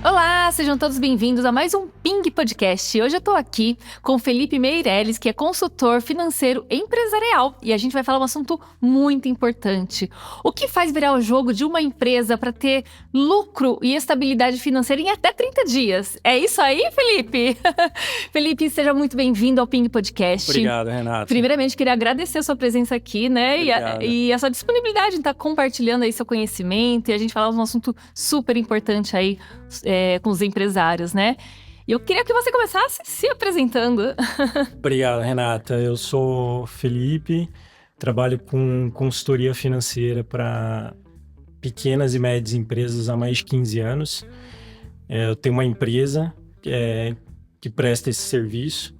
Olá, sejam todos bem-vindos a mais um Ping Podcast. Hoje eu tô aqui com o Felipe Meirelles, que é consultor financeiro empresarial, e a gente vai falar um assunto muito importante. O que faz virar o jogo de uma empresa para ter lucro e estabilidade financeira em até 30 dias? É isso aí, Felipe? Felipe, seja muito bem-vindo ao Ping Podcast. Obrigado, Renato. Primeiramente, queria agradecer a sua presença aqui, né? E a sua disponibilidade em estar compartilhando aí seu conhecimento e a gente falar um assunto super importante aí com os empresários, né? E eu queria que você começasse se apresentando. Obrigado, Renata. Eu sou Felipe, trabalho com consultoria financeira para pequenas e médias empresas há mais de 15 anos. Eu tenho uma empresa que presta esse serviço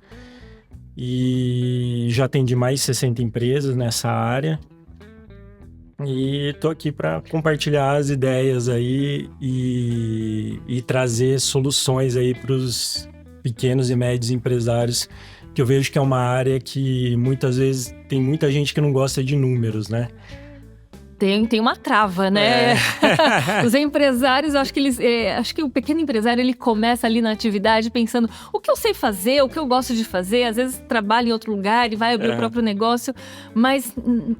e já atendi mais de 60 empresas nessa área. E estou aqui para compartilhar as ideias aí e trazer soluções aí para os pequenos e médios empresários, que eu vejo que é uma área que muitas vezes tem muita gente que não gosta de números, né? Tem uma trava, né? Os empresários, acho que o pequeno empresário, ele começa ali na atividade pensando o que eu sei fazer, o que eu gosto de fazer, às vezes trabalha em outro lugar e vai abrir o próprio negócio, mas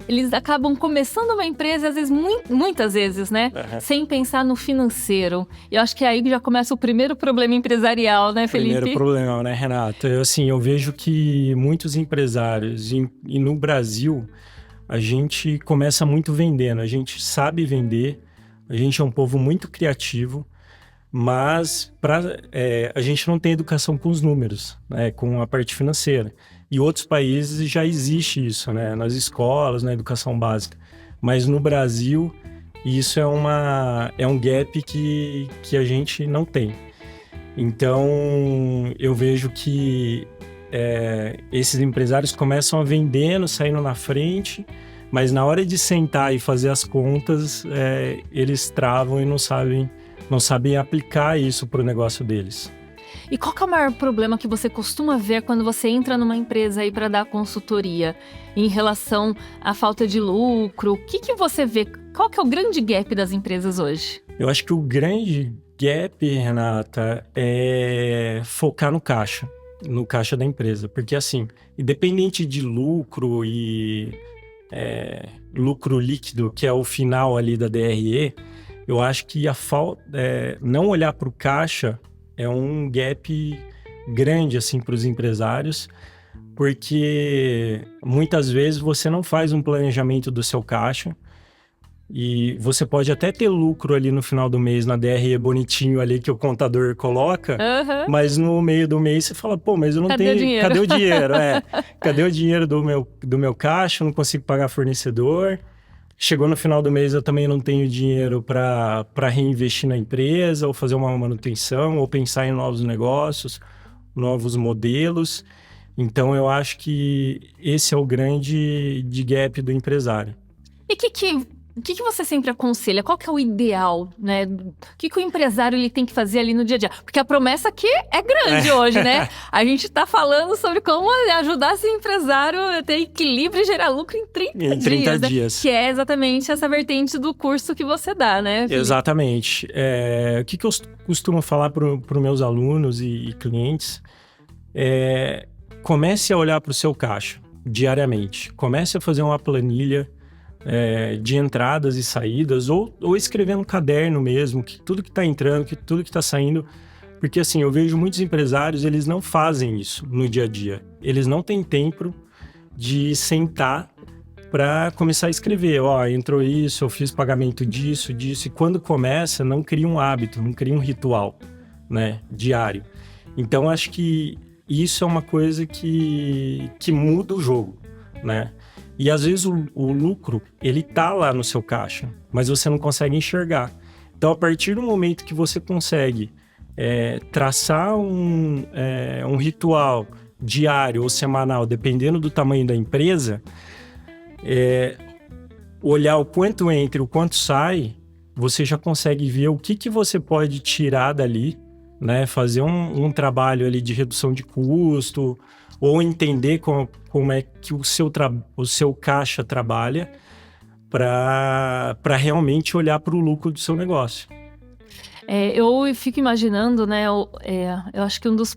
eles acabam começando uma empresa, às vezes, muitas vezes, né? Sem pensar no financeiro. E eu acho que aí já começa o primeiro problema empresarial, né, Felipe? Primeiro problema, né, Renata? Eu vejo que muitos empresários, e no Brasil, a gente começa muito vendendo, a gente sabe vender, a gente é um povo muito criativo, mas a gente não tem educação com os números, né, com a parte financeira. E outros países já existe isso, né, nas escolas, na educação básica. Mas no Brasil, isso é um gap que a gente não tem. Então, eu vejo que esses empresários começam a vendendo, saindo na frente, mas na hora de sentar e fazer as contas, eles travam e não sabem aplicar isso para o negócio deles. E qual que é o maior problema que você costuma ver quando você entra numa empresa aí para dar consultoria em relação à falta de lucro? O que você vê? Qual que é o grande gap das empresas hoje? Eu acho que o grande gap, Renata, é focar no caixa da empresa. Porque assim, independente de lucro e lucro líquido, que é o final ali da DRE, eu acho que não olhar para o caixa é um gap grande assim, para os empresários, porque muitas vezes você não faz um planejamento do seu caixa e você pode até ter lucro ali no final do mês, na DRE bonitinho ali que o contador coloca, mas no meio do mês você fala, pô, mas eu não tenho... Cadê o dinheiro? Cadê o dinheiro do meu caixa? Eu não consigo pagar fornecedor. Chegou no final do mês, eu também não tenho dinheiro para reinvestir na empresa, ou fazer uma manutenção, ou pensar em novos negócios, novos modelos. Então, eu acho que esse é o grande gap do empresário. E o que você sempre aconselha? Qual que é o ideal, né? O que o empresário ele tem que fazer ali no dia a dia? Porque a promessa aqui é grande hoje, né? A gente tá falando sobre como ajudar esse empresário a ter equilíbrio e gerar lucro em 30 dias. Né? Que é exatamente essa vertente do curso que você dá, né, Felipe? Exatamente. O que eu costumo falar para os meus alunos e clientes comece a olhar para o seu caixa diariamente. Comece a fazer uma planilha de entradas e saídas, ou escrever no caderno mesmo, tudo que está entrando, tudo que está saindo, porque assim, eu vejo muitos empresários, eles não fazem isso no dia a dia, eles não têm tempo de sentar para começar a escrever, entrou isso, eu fiz pagamento disso, e quando começa, não cria um hábito, não cria um ritual, né, diário. Então, acho que isso é uma coisa que muda o jogo, né? E às vezes o lucro, ele tá lá no seu caixa, mas você não consegue enxergar. Então, a partir do momento que você consegue traçar um ritual diário ou semanal, dependendo do tamanho da empresa, olhar o quanto entra e o quanto sai, você já consegue ver o que você pode tirar dali, né? Fazer um trabalho ali de redução de custo, ou entender como é que o seu caixa trabalha para realmente olhar para o lucro do seu negócio. Eu fico imaginando, né? Eu acho que um dos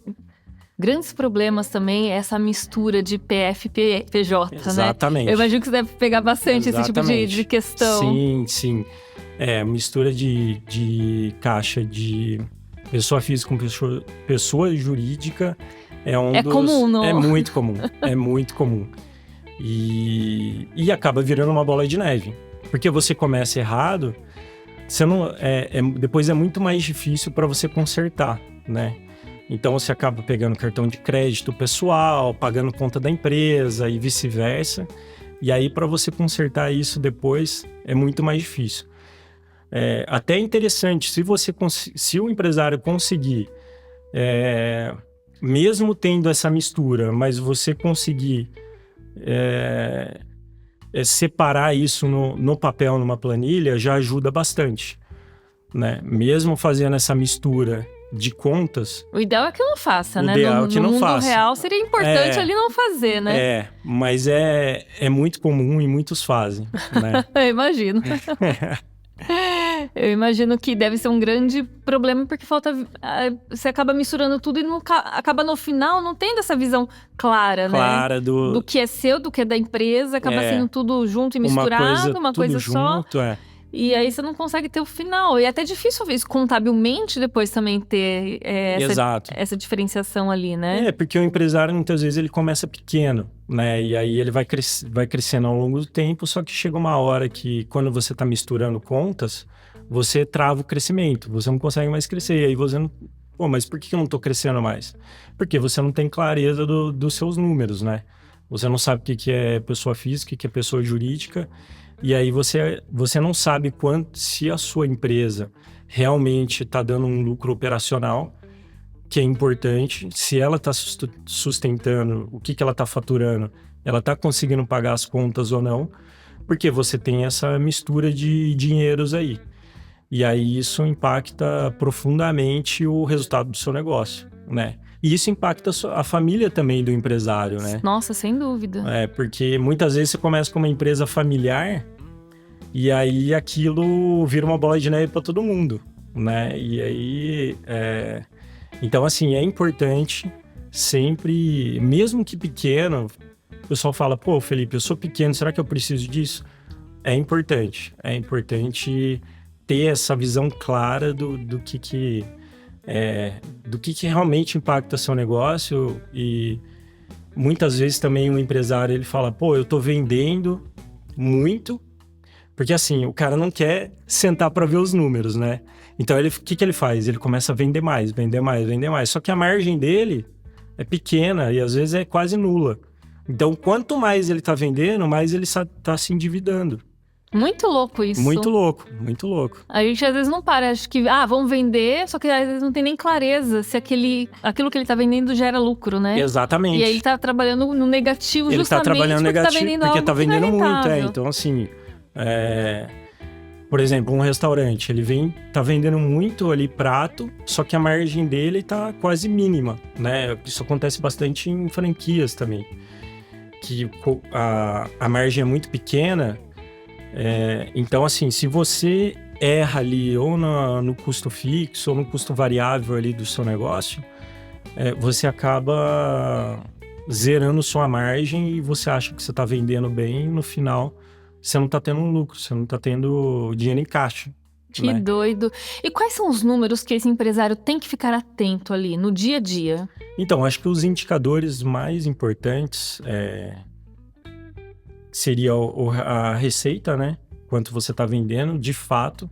grandes problemas também é essa mistura de PF e PJ, né? Exatamente. Eu imagino que você deve pegar bastante esse tipo de questão. Sim. Mistura de caixa de pessoa física com pessoa jurídica é comum, não? É muito comum, é muito comum. E acaba virando uma bola de neve. Porque você começa errado, você não, depois é muito mais difícil para você consertar, né? Então você acaba pegando cartão de crédito pessoal, pagando conta da empresa e vice-versa. E aí para você consertar isso depois é muito mais difícil. Até interessante, se o empresário conseguir, mesmo tendo essa mistura, mas você conseguir separar isso no papel, numa planilha, já ajuda bastante, né? Mesmo fazendo essa mistura de contas... O ideal é que não faça, né? No mundo real seria importante ali não fazer, né? Mas é muito comum e muitos fazem, né? Eu imagino. Eu imagino que deve ser um grande problema, porque você acaba misturando tudo e acaba no final não tendo essa visão clara, né? Do que é seu, do que é da empresa, acaba sendo tudo junto e misturado, uma coisa só. E aí você não consegue ter o final. E é até difícil, talvez, contabilmente depois também ter essa diferenciação ali, né? Porque o empresário, muitas vezes, ele começa pequeno, né? E aí ele vai crescendo ao longo do tempo, só que chega uma hora que, quando você está misturando contas, você trava o crescimento, você não consegue mais crescer. E aí você não... Pô, mas por que eu não estou crescendo mais? Porque você não tem clareza dos seus números, né? Você não sabe o que é pessoa física, o que é pessoa jurídica. E aí você não sabe se a sua empresa realmente está dando um lucro operacional, que é importante, se ela está sustentando, o que ela está faturando, ela está conseguindo pagar as contas ou não, porque você tem essa mistura de dinheiros aí. E aí isso impacta profundamente o resultado do seu negócio, né? E isso impacta a família também do empresário, né? Nossa, sem dúvida. Porque muitas vezes você começa com uma empresa familiar e aí aquilo vira uma bola de neve para todo mundo, né? E aí... Então, assim, é importante sempre, mesmo que pequeno, o pessoal fala, pô, Felipe, eu sou pequeno, será que eu preciso disso? É importante ter essa visão clara do que realmente impacta seu negócio. E muitas vezes também o empresário, ele fala, pô, eu tô vendendo muito, porque assim, o cara não quer sentar para ver os números, né? Então, o que ele faz? Ele começa a vender mais. Só que a margem dele é pequena e às vezes é quase nula. Então, quanto mais ele tá vendendo, mais ele tá se endividando. Muito louco isso. Muito louco. A gente às vezes não para, acho que, vamos vender, só que às vezes não tem nem clareza se aquilo que ele tá vendendo gera lucro, né? Exatamente. E aí ele tá trabalhando no negativo ele justamente tá trabalhando porque negativo, tá vendendo porque algo tá vendendo que não é muito. rentável. Então, assim, por exemplo, um restaurante, tá vendendo muito ali prato, só que a margem dele tá quase mínima, né? Isso acontece bastante em franquias também, que a margem é muito pequena. Então, assim, se você erra ali ou no custo fixo ou no custo variável ali do seu negócio, você acaba zerando sua margem e você acha que você está vendendo bem, no final você não está tendo um lucro, você não está tendo dinheiro em caixa. Que doido. E quais são os números que esse empresário tem que ficar atento ali, no dia a dia? Então, acho que os indicadores mais importantes seria a receita, né? Quanto você está vendendo, de fato.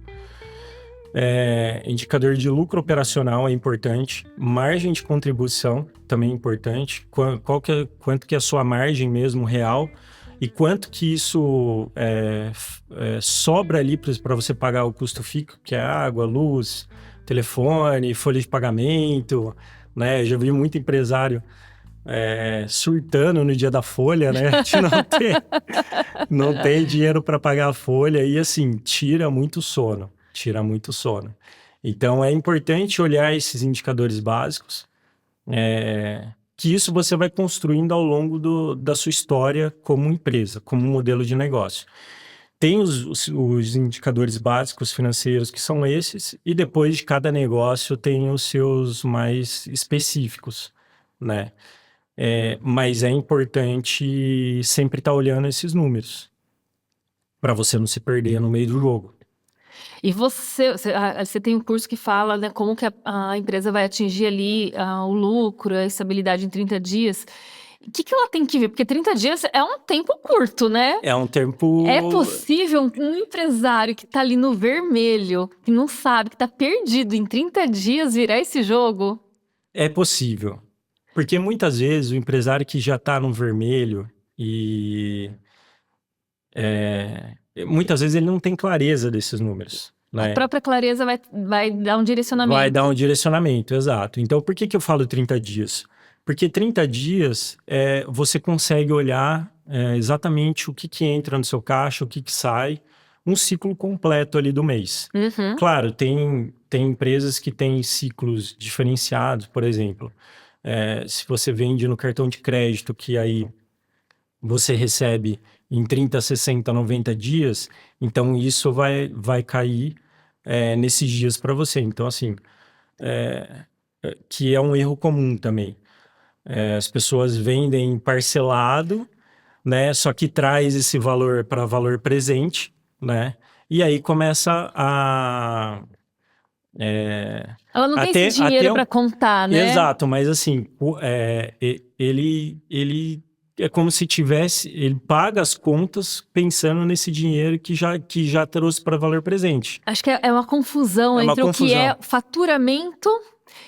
Indicador de lucro operacional é importante. Margem de contribuição também é importante. Quanto que é a sua margem mesmo real e quanto que isso sobra ali para você pagar o custo fixo, que é água, luz, telefone, folha de pagamento, né? Já vi muito empresário surtando no dia da folha, né? A gente não tem dinheiro para pagar a folha e, assim, tira muito sono. Então, é importante olhar esses indicadores básicos, que isso você vai construindo ao longo da sua história como empresa, como modelo de negócio. tem os indicadores básicos financeiros, que são esses, e depois de cada negócio tem os seus mais específicos, né? Mas é importante sempre estar olhando esses números, para você não se perder no meio do jogo. E você tem um curso que fala, né, como que a empresa vai atingir ali o lucro, a estabilidade em 30 dias. O que ela tem que ver? Porque 30 dias é um tempo curto, né? É um tempo... É possível um empresário que tá ali no vermelho, que não sabe, que tá perdido em 30 dias virar esse jogo? É possível. Porque muitas vezes o empresário que já está no vermelho e... muitas vezes ele não tem clareza desses números, né? A própria clareza vai dar um direcionamento. Vai dar um direcionamento, exato. Então, por que eu falo 30 dias? Porque 30 dias você consegue olhar exatamente o que entra no seu caixa, o que sai, um ciclo completo ali do mês. Uhum. Claro, tem empresas que têm ciclos diferenciados, por exemplo, se você vende no cartão de crédito, que aí você recebe em 30, 60, 90 dias, então isso vai cair nesses dias para você. Então, assim, que é um erro comum também. As pessoas vendem parcelado, né? Só que traz esse valor para valor presente, né? E aí começa Ela não tem esse dinheiro para contar, né? Exato, mas assim, ele é como se ele paga as contas pensando nesse dinheiro que já trouxe para valor presente. Acho que é uma confusão entre o que é faturamento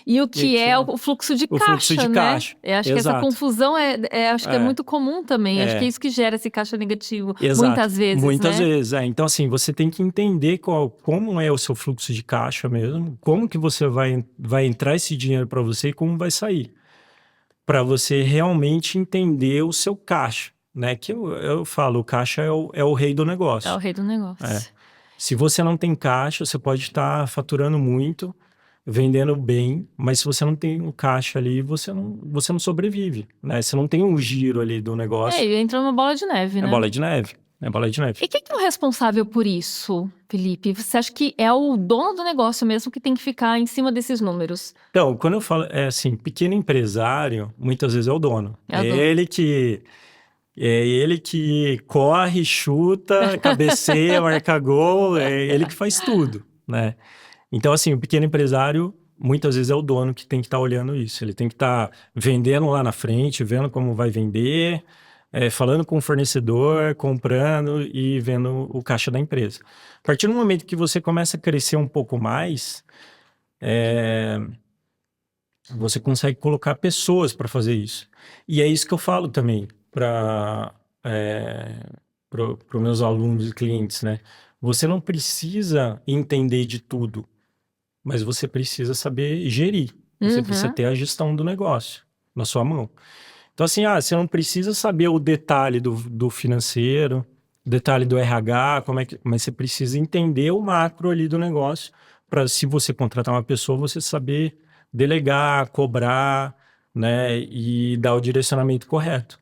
e o que é o fluxo de caixa, fluxo de caixa. Eu acho que essa confusão acho que é muito comum também. Acho que é isso que gera esse caixa negativo. Exato. Muitas vezes, Muitas né? vezes, Então, assim, você tem que entender como é o seu fluxo de caixa mesmo, como que você vai entrar esse dinheiro para você e como vai sair. Para você realmente entender o seu caixa, né? Que eu falo, o caixa é o rei do negócio. É o rei do negócio. Se você não tem caixa, você pode estar faturando muito, vendendo bem, mas se você não tem um caixa ali, você não sobrevive, né? Você não tem um giro ali do negócio. E entra numa bola de neve, né? É bola de neve. É bola de neve. E quem é o responsável por isso, Felipe? Você acha que é o dono do negócio mesmo que tem que ficar em cima desses números? Então, quando eu falo, assim, pequeno empresário, muitas vezes é o dono. É o dono. Ele que corre, chuta, cabeceia, marca gol, é ele que faz tudo, né? Então, assim, o pequeno empresário, muitas vezes é o dono que tem que estar olhando isso. Ele tem que estar vendendo lá na frente, vendo como vai vender, falando com o fornecedor, comprando e vendo o caixa da empresa. A partir do momento que você começa a crescer um pouco mais, você consegue colocar pessoas para fazer isso. E é isso que eu falo também para os meus alunos e clientes, né? Você não precisa entender de tudo, mas você precisa saber gerir. Você precisa ter a gestão do negócio na sua mão. Então, assim, você não precisa saber o detalhe do financeiro, o detalhe do RH, mas você precisa entender o macro ali do negócio para, se você contratar uma pessoa, você saber delegar, cobrar, né, e dar o direcionamento correto.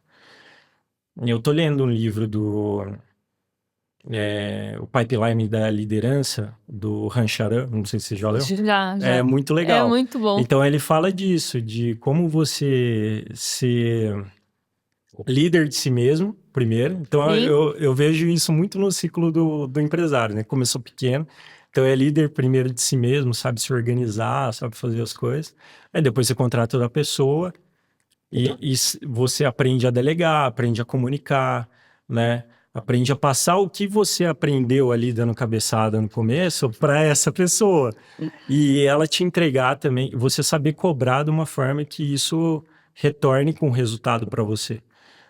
Eu tô lendo um livro o Pipeline da Liderança, do Rancharan, não sei se você já leu. Já. É muito legal. É muito bom. Então, ele fala disso, de como você ser líder de si mesmo, primeiro. Então, eu vejo isso muito no ciclo do empresário, né? Começou pequeno, então é líder primeiro de si mesmo, sabe se organizar, sabe fazer as coisas. Aí depois você contrata outra pessoa e você aprende a delegar, aprende a comunicar, né? Aprende a passar o que você aprendeu ali dando cabeçada no começo para essa pessoa. E ela te entregar também, você saber cobrar de uma forma que isso retorne com resultado para você,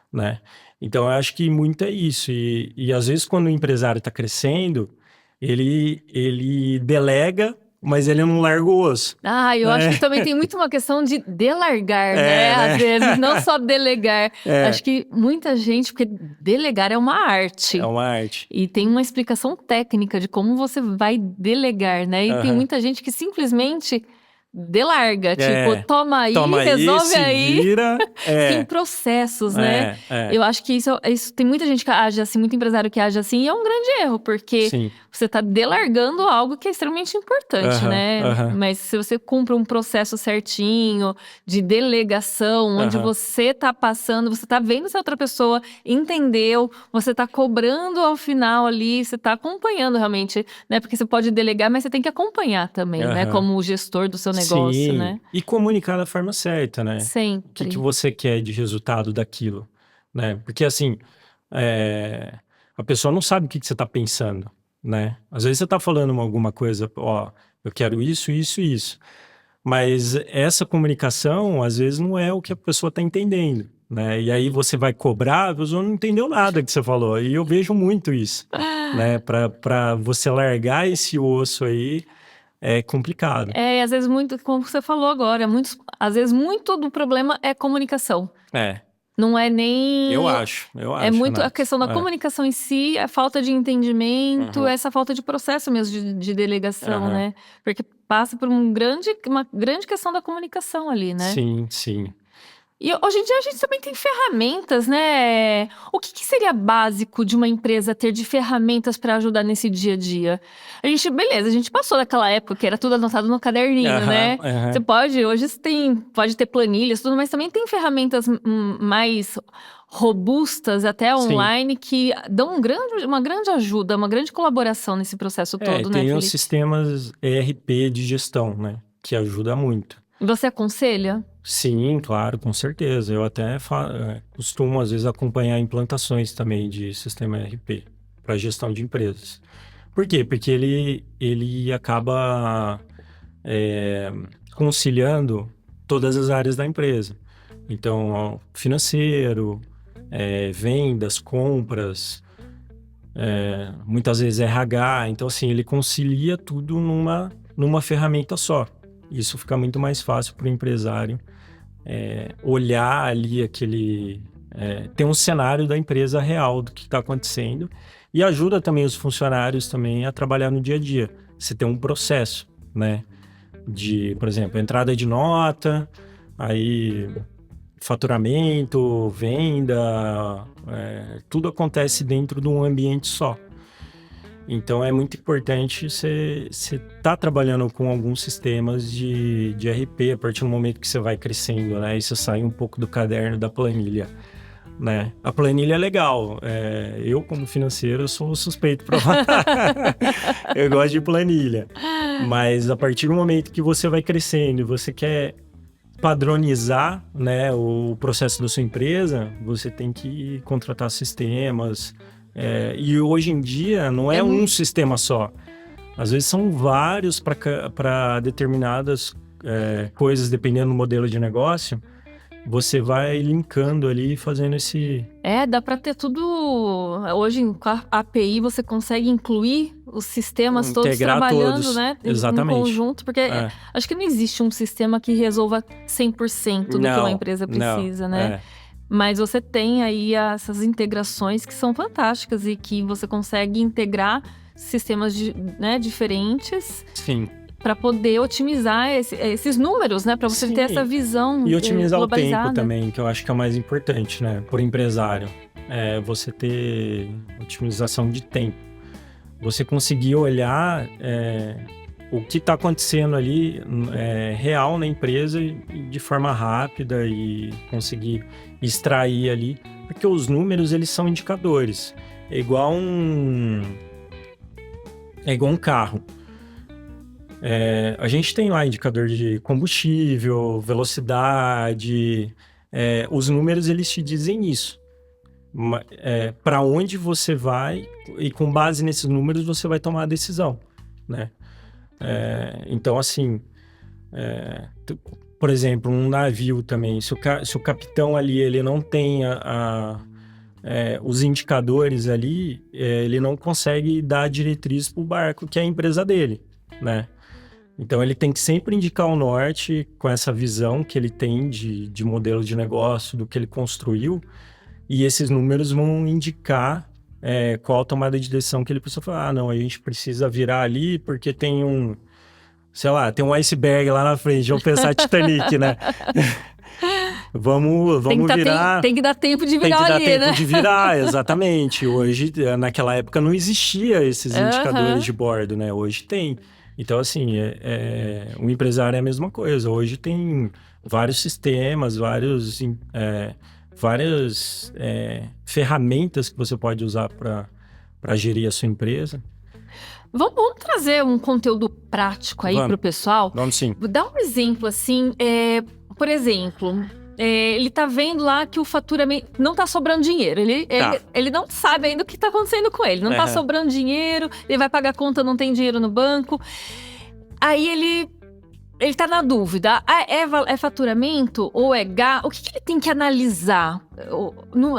né? Então, eu acho que muito é isso. E às vezes, quando o empresário está crescendo, ele delega, mas ele não larga o osso. Eu acho que também tem muito uma questão de delargar, né? Às vezes, não só delegar. Acho que muita gente, porque delegar é uma arte. É uma arte. E tem uma explicação técnica de como você vai delegar, né? E tem muita gente que simplesmente delarga, tipo, toma aí, resolve aí. Vira. Tem processos, né? Eu acho que isso tem muita gente que age assim, muito empresário que age assim, e é um grande erro, porque você tá delargando algo que é extremamente importante, né? Mas se você cumpre um processo certinho de delegação, onde você tá passando, você tá vendo se a outra pessoa entendeu, você tá cobrando ao final ali, você tá acompanhando realmente, né? Porque você pode delegar, mas você tem que acompanhar também, né? Como o gestor do seu negócio, né? E comunicar da forma certa, né? Sempre. O que você quer de resultado daquilo, né? Porque assim, a pessoa não sabe o que você está pensando, né? Às vezes você está falando alguma coisa, ó, eu quero isso, isso e isso. Mas essa comunicação, às vezes, não é o que a pessoa está entendendo, né? E aí você vai cobrar, a pessoa não entendeu nada que você falou. E eu vejo muito isso, né? Para você largar esse osso aí, é complicado. E às vezes muito, como você falou agora, às vezes muito do problema é comunicação. Não é nem... Eu acho. É muito Renato. a questão da comunicação em si, a falta de entendimento, essa falta de processo mesmo de delegação, né? Porque passa por uma grande questão da comunicação ali, né? Sim. E hoje em dia a gente também tem ferramentas, né? O que seria básico de uma empresa ter de ferramentas para ajudar nesse dia a dia? Beleza, a gente passou daquela época que era tudo anotado no caderninho, né? Você hoje pode ter planilhas, tudo, mas também tem ferramentas mais robustas, até online, que dão uma grande ajuda, uma grande colaboração nesse processo todo, né, tem Felipe? os sistemas ERP de gestão, né? Que ajuda muito. Você aconselha? Sim, claro, com certeza. Eu até costumo, às vezes, acompanhar implantações também de sistema ERP para gestão de empresas. Por quê? Porque ele acaba conciliando todas as áreas da empresa. Então, financeiro, vendas, compras, muitas vezes RH. Então, assim, ele concilia tudo numa ferramenta só. Isso fica muito mais fácil para o empresário olhar ali ter um cenário da empresa real do que está acontecendo e ajuda também os funcionários também a trabalhar no dia a dia. Você tem um processo, né? De, por exemplo, entrada de nota, aí faturamento, venda, tudo acontece dentro de um ambiente só. Então, é muito importante você estar trabalhando com alguns sistemas de ERP a partir do momento que você vai crescendo, né? E você sai um pouco do caderno, da planilha, né? A planilha é legal. Eu, como financeiro, sou suspeito para falar. Eu gosto de planilha. Mas a partir do momento que você vai crescendo e você quer padronizar, né, o processo da sua empresa, você tem que contratar sistemas. E hoje em dia não é um sistema só. Às vezes são vários para determinadas coisas, dependendo do modelo de negócio. Você vai linkando ali, fazendo esse... dá para ter tudo... Hoje, com a API, você consegue incluir os sistemas todos trabalhando, né? Exatamente. Em conjunto, porque acho que não existe um sistema que resolva 100% do que uma empresa precisa, né? Mas você tem aí essas integrações que são fantásticas e que você consegue integrar sistemas diferentes. Sim. Para poder otimizar esses números, né? Para você ter essa visão e otimizar o globalizada. tempo também, que eu acho que é o mais importante, né? Por empresário. Você ter otimização de tempo. Você conseguir olhar o que está acontecendo ali real na empresa de forma rápida e conseguir extrair ali. Porque os números, eles são indicadores. É igual um carro. A gente tem lá indicador de combustível, velocidade. Os números, eles te dizem isso. Para onde você vai e com base nesses números você vai tomar a decisão, né? Então, assim, por exemplo, um navio também, se o capitão ali ele não tem os indicadores ali, ele não consegue dar diretriz para o barco, que é a empresa dele, né? Então, ele tem que sempre indicar o norte com essa visão que ele tem de modelo de negócio, do que ele construiu, e esses números vão indicar qual a tomada de decisão que ele precisa falar. Não, a gente precisa virar ali porque tem sei lá, tem um iceberg lá na frente, vamos pensar Titanic, né? Vamos virar... Tem que dar tempo de Tem virar que dar ali, tempo né? de virar, exatamente. Hoje, naquela época, não existia esses indicadores de bordo, né? Hoje tem. Então, assim, o empresário é a mesma coisa. Hoje tem vários sistemas, várias ferramentas que você pode usar para gerir a sua empresa. Vamos trazer um conteúdo prático aí para o pessoal? Vamos sim. Dá um exemplo, assim, por exemplo... ele tá vendo lá que o faturamento não tá sobrando dinheiro. Ele não sabe ainda o que tá acontecendo com ele. Não tá sobrando dinheiro, ele vai pagar a conta, não tem dinheiro no banco. Aí ele tá na dúvida. É faturamento ou é gasto? O que ele tem que analisar?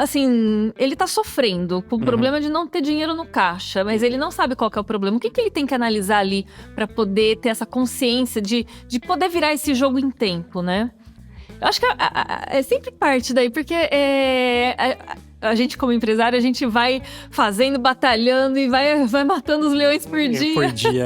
Assim, ele tá sofrendo com o problema de não ter dinheiro no caixa, mas ele não sabe qual que é o problema. O que ele tem que analisar ali para poder ter essa consciência de poder virar esse jogo em tempo, né? Eu acho que é sempre parte daí, porque a gente, como empresário, a gente vai fazendo, batalhando e vai matando os leões por dia. Por dia,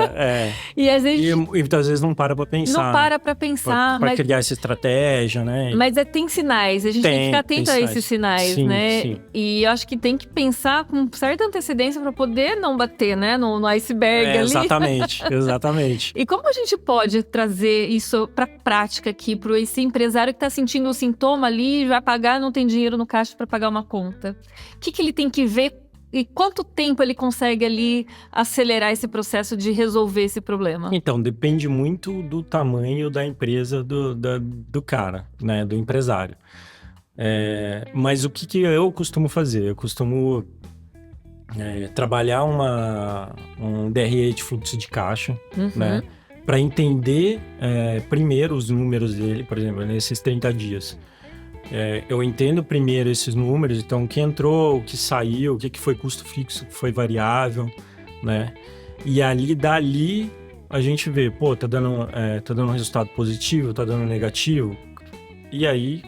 E às vezes... E muitas vezes não para pra pensar. Não para pra pensar. Pra criar essa estratégia, né? Mas tem sinais, a gente tem que ficar atento a esses sinais, sim, né? Sim. E eu acho que tem que pensar com certa antecedência pra poder não bater, né? No iceberg ali. Exatamente. E como a gente pode trazer isso pra prática aqui, pro esse empresário que tá sentindo o sintoma ali, vai pagar, não tem dinheiro no caixa pra pagar uma conta? O que ele tem que ver e quanto tempo ele consegue ali acelerar esse processo de resolver esse problema? Então, depende muito do tamanho da empresa do cara, né? Do empresário. Mas o que eu costumo fazer? Eu costumo trabalhar um DRE de fluxo de caixa, né? Para entender primeiro os números dele, por exemplo, nesses 30 dias. Eu entendo primeiro esses números, então o que entrou, o que saiu, o que foi custo fixo, o que foi variável, né? E dali a gente vê, pô, tá dando um resultado positivo, tá dando negativo. E aí,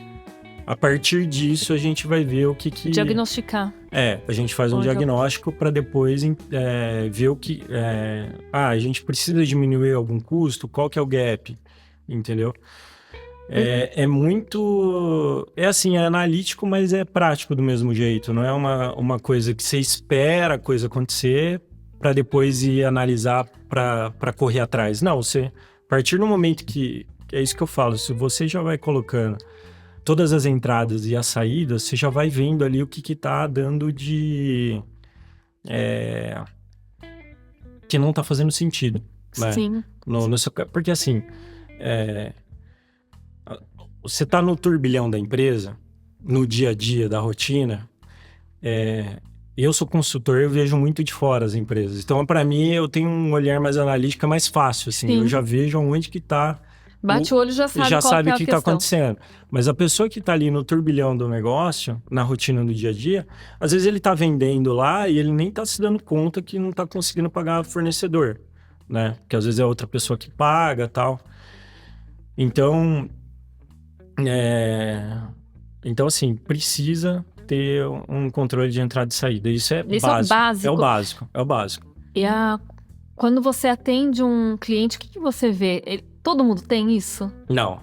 a partir disso, a gente vai ver o que... Diagnosticar. A gente faz um diagnóstico para depois ver o que... a gente precisa diminuir algum custo, qual que é o gap, entendeu? É muito... É analítico, mas é prático do mesmo jeito. Não é uma coisa que você espera a coisa acontecer para depois ir analisar para correr atrás. Não, a partir do momento que... É isso que eu falo. Se você já vai colocando todas as entradas e as saídas, você já vai vendo ali o que tá dando de... que não tá fazendo sentido. Né? Sim. Porque assim... Você está no turbilhão da empresa, no dia a dia da rotina. Eu sou consultor, eu vejo muito de fora as empresas. Então, para mim, eu tenho um olhar mais analítico, mais fácil. Assim, eu já vejo onde que está. Bate o olho, já sabe o que está acontecendo. Mas a pessoa que está ali no turbilhão do negócio, na rotina do dia a dia, às vezes ele está vendendo lá e ele nem está se dando conta que não está conseguindo pagar fornecedor, né? Porque às vezes é outra pessoa que paga, tal. Então, assim, precisa ter um controle de entrada e saída. Isso é básico. É o básico. E quando você atende um cliente, o que você vê? Todo mundo tem isso? Não,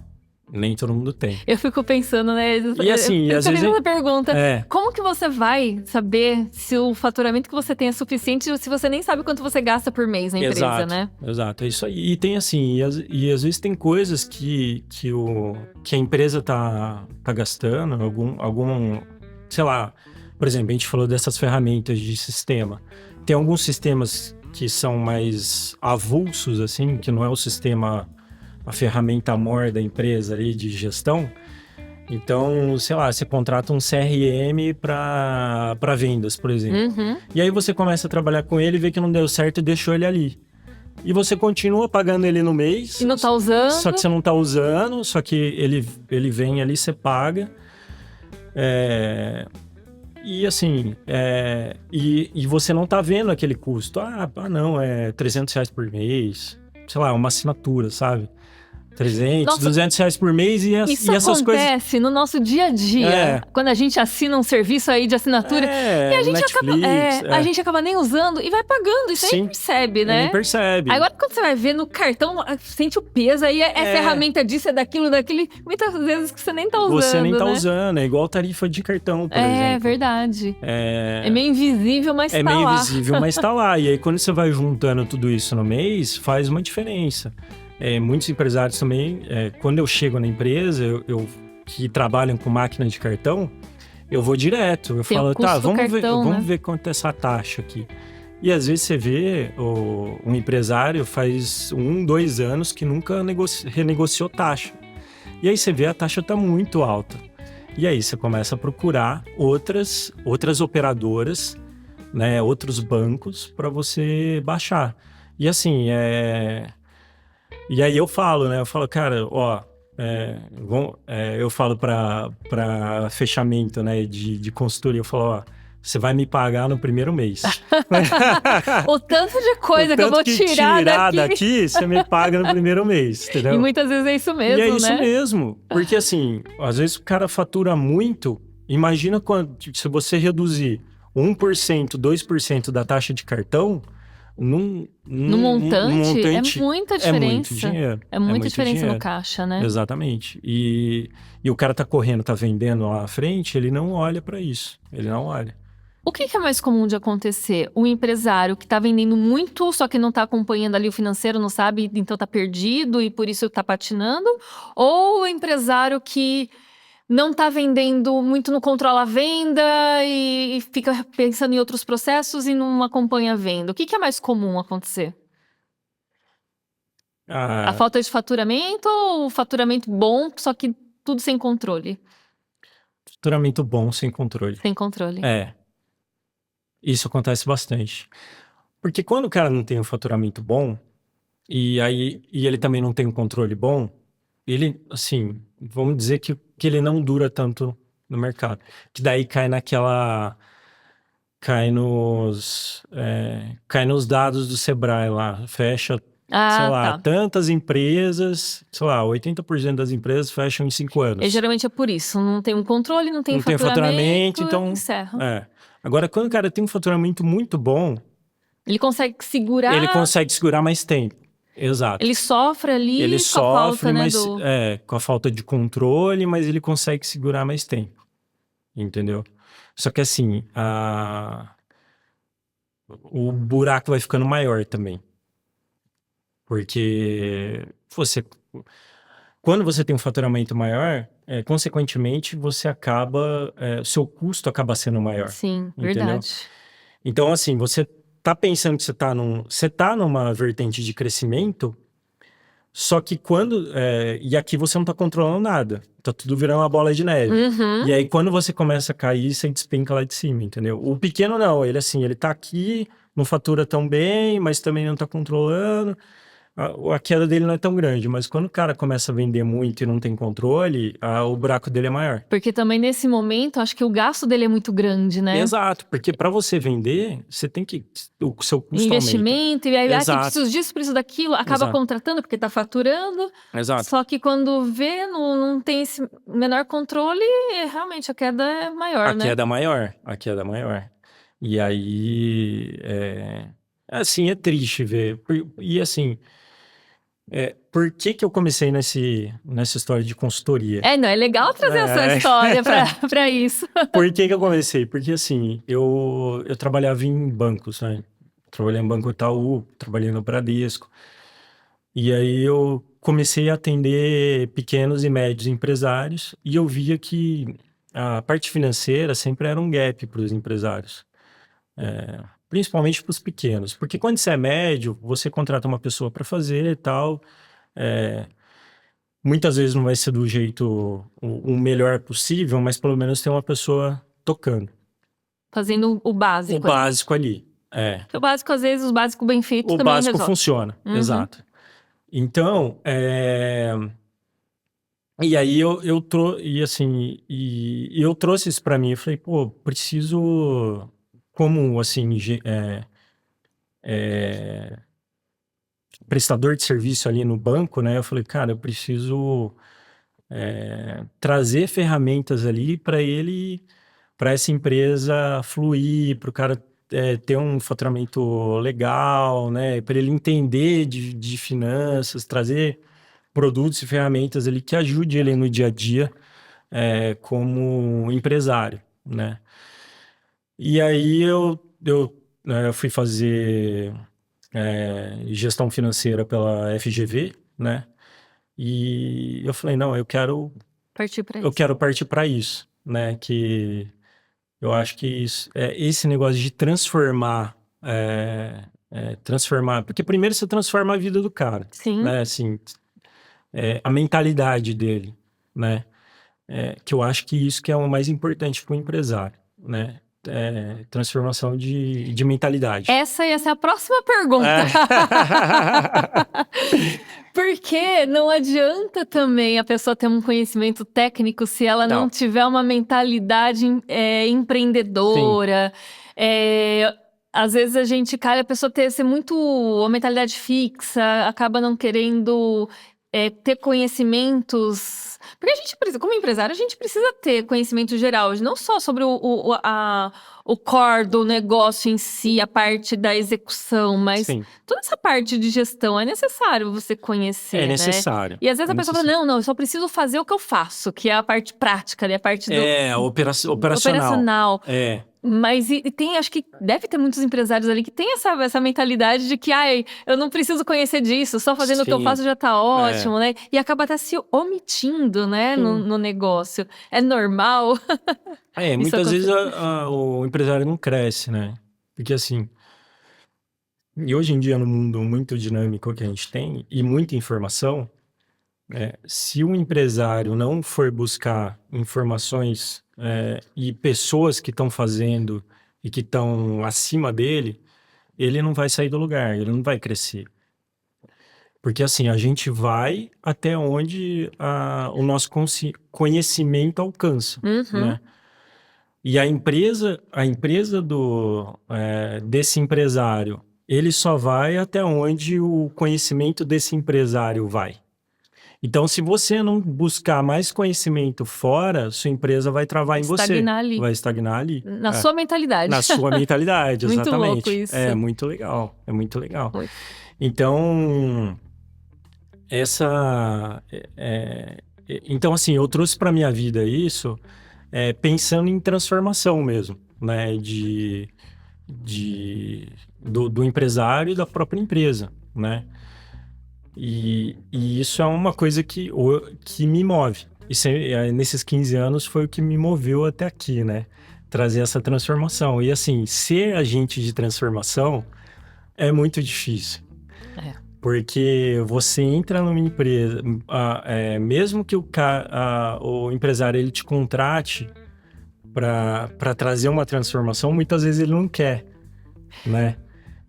nem todo mundo tem. Eu fico pensando, né? E assim, às vezes... essa pergunta, como que você vai saber se o faturamento que você tem é suficiente se você nem sabe quanto você gasta por mês na empresa, né? Exato, é isso aí. E tem assim, e às vezes tem coisas que a empresa tá gastando, algum, sei lá, por exemplo, a gente falou dessas ferramentas de sistema. Tem alguns sistemas que são mais avulsos, assim, que não é o sistema... a ferramenta maior da empresa ali de gestão. Então, sei lá, você contrata um CRM para vendas, por exemplo. E aí você começa a trabalhar com ele, vê que não deu certo e deixou ele ali. E você continua pagando ele no mês. E não tá usando. Só que você não tá usando, só que ele vem ali, você paga. E assim, e você não tá vendo aquele custo. Não, é R$300 por mês. Sei lá, uma assinatura, sabe? 300, Nossa, R$ 200 por mês isso e essas coisas. acontece no nosso dia a dia, quando a gente assina um serviço aí de assinatura e a gente Netflix, a gente acaba nem usando e vai pagando, isso aí Sim, percebe, e nem né? percebe. Agora, quando você vai ver no cartão, sente o peso, aí é ferramenta disso, é daquilo, muitas vezes que você nem tá usando, Você nem tá né? usando, é igual tarifa de cartão, por exemplo. É verdade. É meio invisível, mas tá lá. É meio invisível, mas tá lá. E aí, quando você vai juntando tudo isso no mês, faz uma diferença. Muitos empresários também, quando eu chego na empresa, que trabalham com máquina de cartão, eu vou direto. Eu falo, tá, vamos ver quanto é essa taxa aqui. E às vezes você vê um empresário faz 1, 2 anos que nunca renegociou taxa. E aí você vê a taxa tá muito alta. E aí você começa a procurar outras operadoras, né, outros bancos para você baixar. E assim, E aí eu falo, né? Eu falo, cara, ó, eu falo para fechamento, né, de consultoria, eu falo, ó, você vai me pagar no primeiro mês. O tanto de coisa que eu vou tirar daqui, você me paga no primeiro mês, entendeu? E muitas vezes é isso mesmo, né? E é né? isso mesmo, porque assim, às vezes o cara fatura muito, imagina se você reduzir 1%, 2% da taxa de cartão, no montante é muita diferença. É muito dinheiro. É muita diferença dinheiro. no caixa, né? Exatamente. E o cara tá correndo, tá vendendo lá à frente, ele não olha para isso. Ele não olha. O que é mais comum de acontecer? O empresário que tá vendendo muito, só que não tá acompanhando ali o financeiro, não sabe, então tá perdido e por isso tá patinando? Ou o empresário que não tá vendendo muito, não controla a venda e fica pensando em outros processos e não acompanha a venda? O que é mais comum acontecer? A falta de faturamento ou o faturamento bom, só que tudo sem controle? Faturamento bom sem controle. Sem controle. Isso acontece bastante. Porque quando o cara não tem um faturamento bom, e ele também não tem um controle bom, ele, assim, vamos dizer que ele não dura tanto no mercado. Que daí cai nos dados do Sebrae lá, fecha, sei lá, tantas empresas, sei lá, 80% das empresas fecham em 5 anos. E geralmente é por isso, não tem um controle, não tem faturamento, então encerra. Agora, quando o cara tem um faturamento muito bom, ele consegue segurar. Ele consegue segurar mais tempo. Exato. Ele sofre ali ele com sofre, a falta, mas, né, com a falta de controle, mas ele consegue segurar mais tempo. Entendeu? Só que assim, o buraco vai ficando maior também. Porque quando você tem um faturamento maior, consequentemente, você acaba, seu custo acaba sendo maior. Sim, entendeu? verdade. Então, assim, você tá pensando que você tá numa vertente de crescimento, só que e aqui você não tá controlando nada. Tá tudo virando uma bola de neve. Uhum. E aí, quando você começa a cair, você despenca lá de cima, entendeu? O pequeno não, ele tá aqui, não fatura tão bem, mas também não tá controlando. A queda dele não é tão grande, mas quando o cara começa a vender muito e não tem controle, o buraco dele é maior. Porque também nesse momento, acho que o gasto dele é muito grande, né? Exato, porque para você vender, você tem que... O seu custo investimento, aumenta. e aí você precisa disso, precisa daquilo, acaba contratando porque tá faturando. Exato. Só que quando vê, não tem esse menor controle, realmente a queda é maior, né? A queda é maior. E aí, assim, é triste ver. E assim... por que eu comecei nessa história de consultoria? Não, é legal trazer essa história para isso. Por que eu comecei? Porque assim, eu trabalhava em bancos, né? Trabalhei em Banco Itaú, trabalhei no Bradesco. E aí eu comecei a atender pequenos e médios empresários e eu via que a parte financeira sempre era um gap para os empresários. Principalmente para os pequenos. Porque quando você é médio, você contrata uma pessoa para fazer e tal. Muitas vezes não vai ser do jeito o melhor possível, mas pelo menos tem uma pessoa tocando. Fazendo o básico. O básico ali. O básico, às vezes, o básico bem feito também resolve. O básico funciona, exato. Então, e aí eu trouxe isso para mim. Eu falei, pô, preciso, como assim, prestador de serviço ali no banco, né? Eu falei, cara, eu preciso trazer ferramentas ali para essa empresa fluir, para o cara ter um faturamento legal, né? Para ele entender de finanças, trazer produtos e ferramentas ali que ajude ele no dia a dia como empresário, né? E aí eu fui fazer gestão financeira pela FGV, né? E eu falei, não, eu quero partir para isso, né? Que eu acho que esse negócio de transformar, porque primeiro você transforma a vida do cara, Sim. né? Assim, a mentalidade dele, né? Que eu acho que isso que é o mais importante para o empresário, né? Transformação de mentalidade. Essa ia ser a próxima pergunta. Porque não adianta também a pessoa ter um conhecimento técnico se ela não tiver uma mentalidade empreendedora. Às vezes a gente calha a pessoa ser muito uma mentalidade fixa, acaba não querendo ter conhecimentos. Porque a gente precisa, como empresário, a gente precisa ter conhecimento geral, não só sobre o core do negócio em si, a parte da execução, mas toda essa parte de gestão é necessário você conhecer, É necessário. Né? E às vezes a pessoa fala, não, eu só preciso fazer o que eu faço, que é a parte prática, né? A parte operacional. Mas acho que deve ter muitos empresários ali que tem essa mentalidade de que, eu não preciso conhecer disso, só fazendo o que eu faço já tá ótimo, né? E acaba até se omitindo, né, no negócio. É normal. Muitas vezes o empresário não cresce, né? Porque assim, e hoje em dia no mundo muito dinâmico que a gente tem, e muita informação, se o empresário não for buscar informações e pessoas que estão fazendo e que estão acima dele, ele não vai sair do lugar, ele não vai crescer. Porque assim, a gente vai até onde o nosso conhecimento alcança, né? E a empresa desse empresário, ele só vai até onde o conhecimento desse empresário vai. Então, se você não buscar mais conhecimento fora, sua empresa vai travar em você. Vai estagnar ali. Na sua mentalidade. Na sua mentalidade, exatamente. Muito louco isso. É muito legal. Muito. Então, então, assim, eu trouxe para minha vida isso pensando em transformação mesmo, né? Do empresário e da própria empresa, né? E isso é uma coisa que me move. Nesses 15 anos foi o que me moveu até aqui, né? Trazer essa transformação. E assim, ser agente de transformação é muito difícil. Porque você entra numa empresa, mesmo que o empresário ele te contrate para trazer uma transformação, muitas vezes ele não quer, né?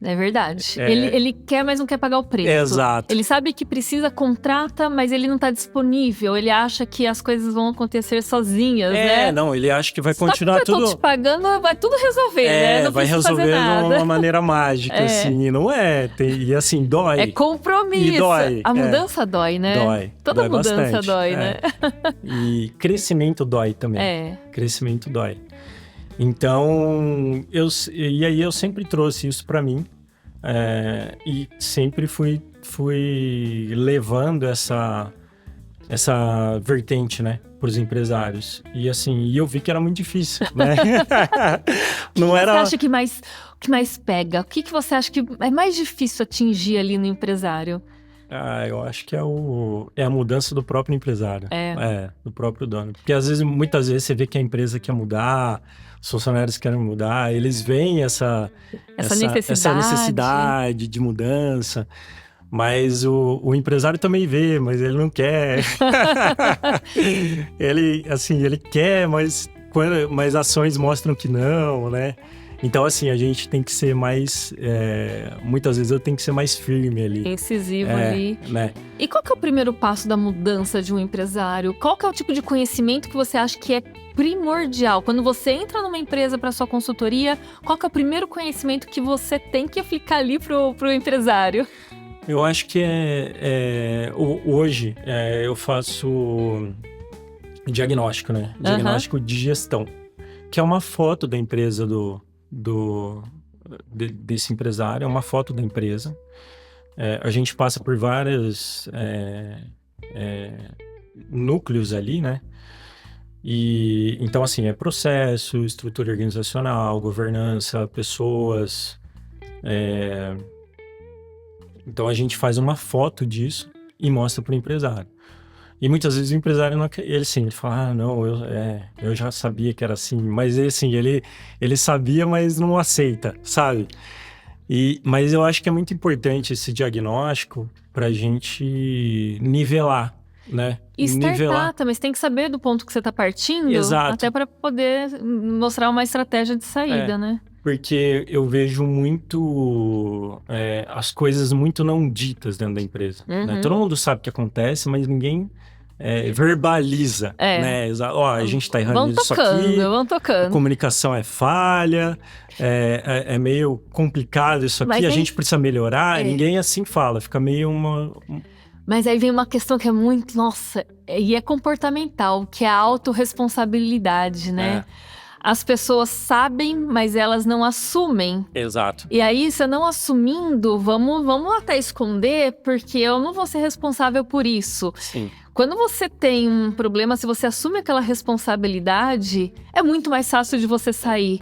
É verdade. Ele quer, mas não quer pagar o preço. Exato. Ele sabe que precisa, contrata, mas ele não está disponível. Ele acha que as coisas vão acontecer sozinhas, né? Não, ele acha que vai continuar tudo... Só que eu tô te pagando, vai tudo resolver, né? Não vai resolver fazer nada. de uma maneira mágica, assim. E não é. E assim, dói. É compromisso. E dói. A mudança dói, né? Dói. Toda dói mudança bastante. dói, né? E crescimento dói também. Crescimento dói. Então, e aí eu sempre trouxe isso para mim e sempre fui levando essa vertente, né, para os empresários. E assim, eu vi que era muito difícil, né? Não era... Você acha que mais pega? O que você acha que é mais difícil atingir ali no empresário? Eu acho que é a mudança do próprio empresário. Do próprio dono. Porque muitas vezes você vê que a empresa quer mudar, os funcionários querem mudar, eles veem essa necessidade de mudança, mas o empresário também vê, mas ele não quer. ele quer, mas ações mostram que não, né? Então, assim, a gente tem que ser mais... muitas vezes eu tenho que ser mais firme ali. Incisivo ali. Né? E qual que é o primeiro passo da mudança de um empresário? Qual que é o tipo de conhecimento que você acha que é primordial? Quando você entra numa empresa para sua consultoria, qual que é o primeiro conhecimento que você tem que aplicar ali pro empresário? Eu acho que hoje eu faço diagnóstico, né? Diagnóstico de gestão, que é uma foto da empresa desse empresário, é uma foto da empresa. A gente passa por vários núcleos ali, né? E então, assim, é processo, estrutura organizacional, governança, pessoas. Então a gente faz uma foto disso e mostra para o empresário. E muitas vezes o empresário não, ele fala, não, eu já sabia que era assim, mas assim, ele sabia, mas não aceita, sabe? Mas eu acho que é muito importante esse diagnóstico para a gente nivelar, né? E startar também, você tem que saber do ponto que você está partindo, exato, até para poder mostrar uma estratégia de saída, né? Porque eu vejo muito as coisas muito não ditas dentro da empresa. Né? Todo mundo sabe o que acontece, mas ninguém verbaliza. Né? A gente está errando nisso aqui. Vão tocando. A comunicação é falha, é meio complicado isso aqui, a gente precisa melhorar. Ninguém assim fala, fica meio Mas aí vem uma questão que é muito, nossa, e é comportamental, que é a autorresponsabilidade, né? As pessoas sabem, mas elas não assumem. Exato. E aí, você não assumindo, vamos até esconder, porque eu não vou ser responsável por isso. Sim. Quando você tem um problema, se você assume aquela responsabilidade, é muito mais fácil de você sair.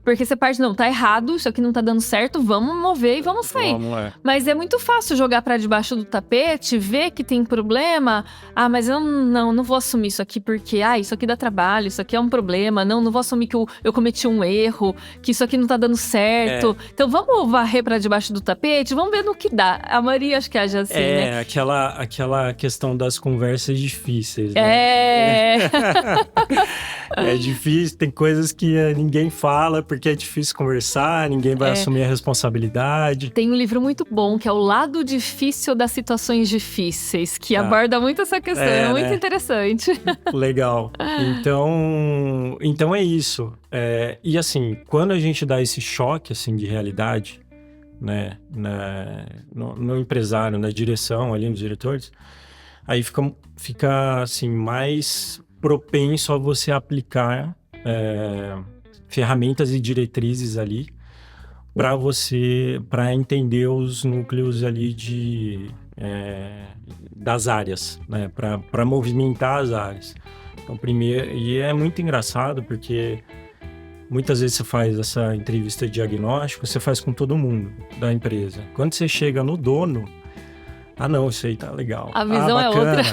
Porque você parte, não, tá errado, isso aqui não tá dando certo, vamos mover e vamos sair. Vamos lá. Mas é muito fácil jogar pra debaixo do tapete, ver que tem problema. Mas eu não vou assumir isso aqui porque, isso aqui dá trabalho, isso aqui é um problema. Não vou assumir que eu cometi um erro, que isso aqui não tá dando certo. Então vamos varrer pra debaixo do tapete, vamos ver no que dá. A Maria acho que age assim, né? Aquela questão das conversas difíceis, né? É difícil, tem coisas que ninguém fala porque é difícil conversar, ninguém vai assumir a responsabilidade. Tem um livro muito bom que é O Lado Difícil das Situações Difíceis, que aborda muito essa questão, é muito interessante. Legal. Então é isso. E assim, quando a gente dá esse choque assim, de realidade, né, no empresário, na direção, ali nos diretores, aí fica assim, mais propenso a você aplicar ferramentas e diretrizes ali para entender os núcleos ali das áreas, né? Para movimentar as áreas. Então, primeiro, e é muito engraçado porque muitas vezes você faz essa entrevista de diagnóstico, você faz com todo mundo da empresa. Quando você chega no dono, não, isso aí tá legal. A visão é outra.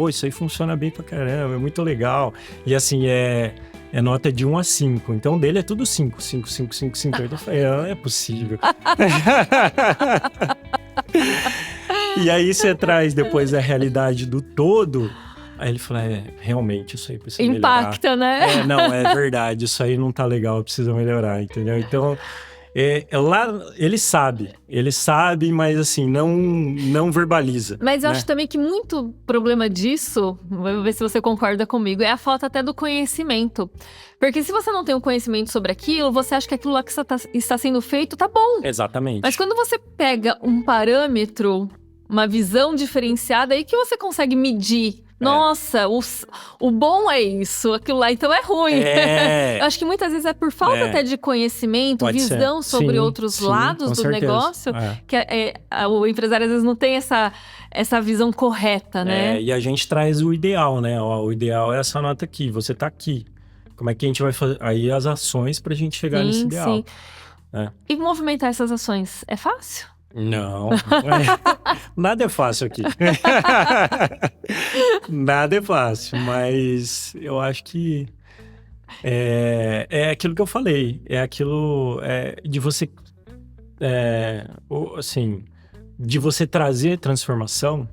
Isso aí funciona bem pra caramba, é muito legal. E assim, é nota de 1 a 5. Então, dele é tudo 5. 5, 5, 5, 5. Eu falei, não é possível. E aí, você traz depois a realidade do todo. Aí ele fala, realmente, isso aí precisa melhorar. Impacta, né? Não, é verdade, isso aí não tá legal, precisa melhorar, entendeu? Então... lá ele sabe, mas assim, não verbaliza. Mas eu acho também que muito problema disso, vou ver se você concorda comigo, é a falta até do conhecimento. Porque se você não tem o conhecimento sobre aquilo, você acha que aquilo lá que está sendo feito tá bom. Exatamente. Mas quando você pega um parâmetro, uma visão diferenciada, aí que você consegue medir. Nossa, o bom é isso, aquilo lá então é ruim. Eu acho que muitas vezes é por falta até de conhecimento, pode visão ser. sobre outros lados do certeza. Negócio, que o empresário às vezes não tem essa visão correta, né? E a gente traz o ideal, né? O ideal é essa nota aqui, você tá aqui. Como é que a gente vai fazer? Aí as ações pra gente chegar nesse ideal. E movimentar essas ações é fácil? Não, nada é fácil aqui. Nada é fácil, mas eu acho que é aquilo que eu falei, é aquilo de você, assim, de você trazer transformação.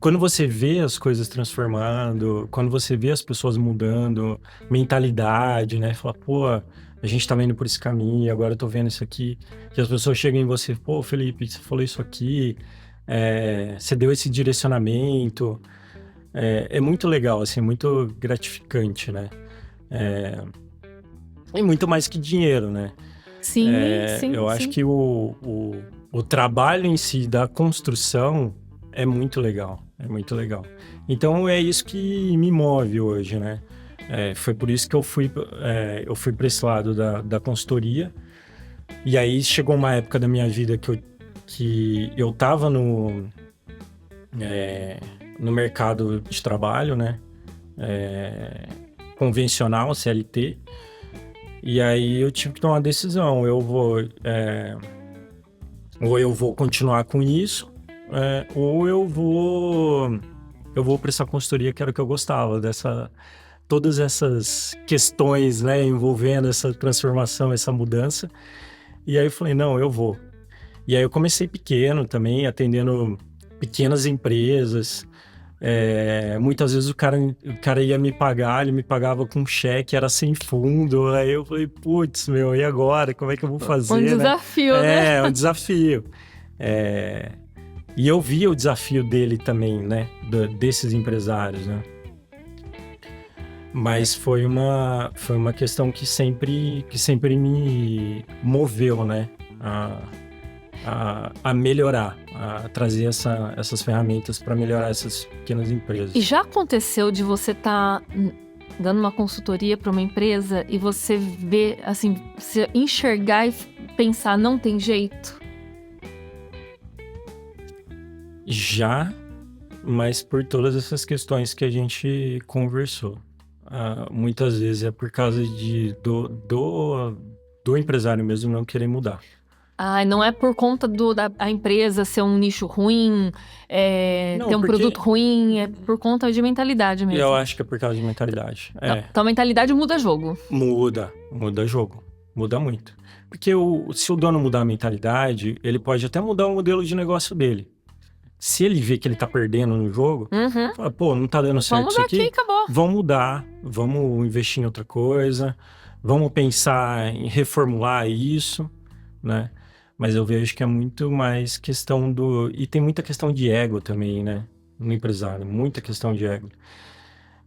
Quando você vê as coisas transformando, quando você vê as pessoas mudando, mentalidade, né? Fala, a gente tá vendo por esse caminho, agora eu tô vendo isso aqui. Que as pessoas chegam em você, Felipe, você falou isso aqui, você deu esse direcionamento. É muito legal, assim, muito gratificante, né? E muito mais que dinheiro, né? Sim, sim. Eu acho que o trabalho em si da construção é muito legal, é muito legal. Então é isso que me move hoje, né? Foi por isso que eu fui para esse lado da consultoria. E aí chegou uma época da minha vida que eu tava no mercado de trabalho, né? Convencional, CLT. E aí eu tive que tomar uma decisão. Ou eu vou continuar com isso, ou eu vou prestar consultoria, que era o que eu gostava, todas essas questões, né, envolvendo essa transformação, essa mudança. E aí eu falei, não, eu vou. E aí eu comecei pequeno também, atendendo pequenas empresas. Muitas vezes o cara ia me pagar, ele me pagava com um cheque, era sem fundo. Aí eu falei, putz, meu, e agora? Como é que eu vou fazer? Um desafio, né? É um desafio. E eu via o desafio dele também, né? Desses empresários, né? Mas foi uma questão que sempre me moveu, né? A melhorar, a trazer essas ferramentas para melhorar essas pequenas empresas. E já aconteceu de você estar dando uma consultoria para uma empresa e você ver, assim, você enxergar e pensar, não tem jeito? Já, mas por todas essas questões que a gente conversou. Muitas vezes é por causa do empresário mesmo não querer mudar. Não é por conta da empresa ser um nicho ruim, ter um produto ruim, é por conta de mentalidade mesmo. Eu acho que é por causa de mentalidade. Então a mentalidade muda jogo. Muda jogo. Muda muito. Porque se o dono mudar a mentalidade, ele pode até mudar o modelo de negócio dele. Se ele vê que ele tá perdendo no jogo, fala, pô, não tá dando certo isso aqui, acabou. Vamos mudar, vamos investir em outra coisa, vamos pensar em reformular isso, né? Mas eu vejo que é muito mais questão e tem muita questão de ego também, né? No empresário, muita questão de ego.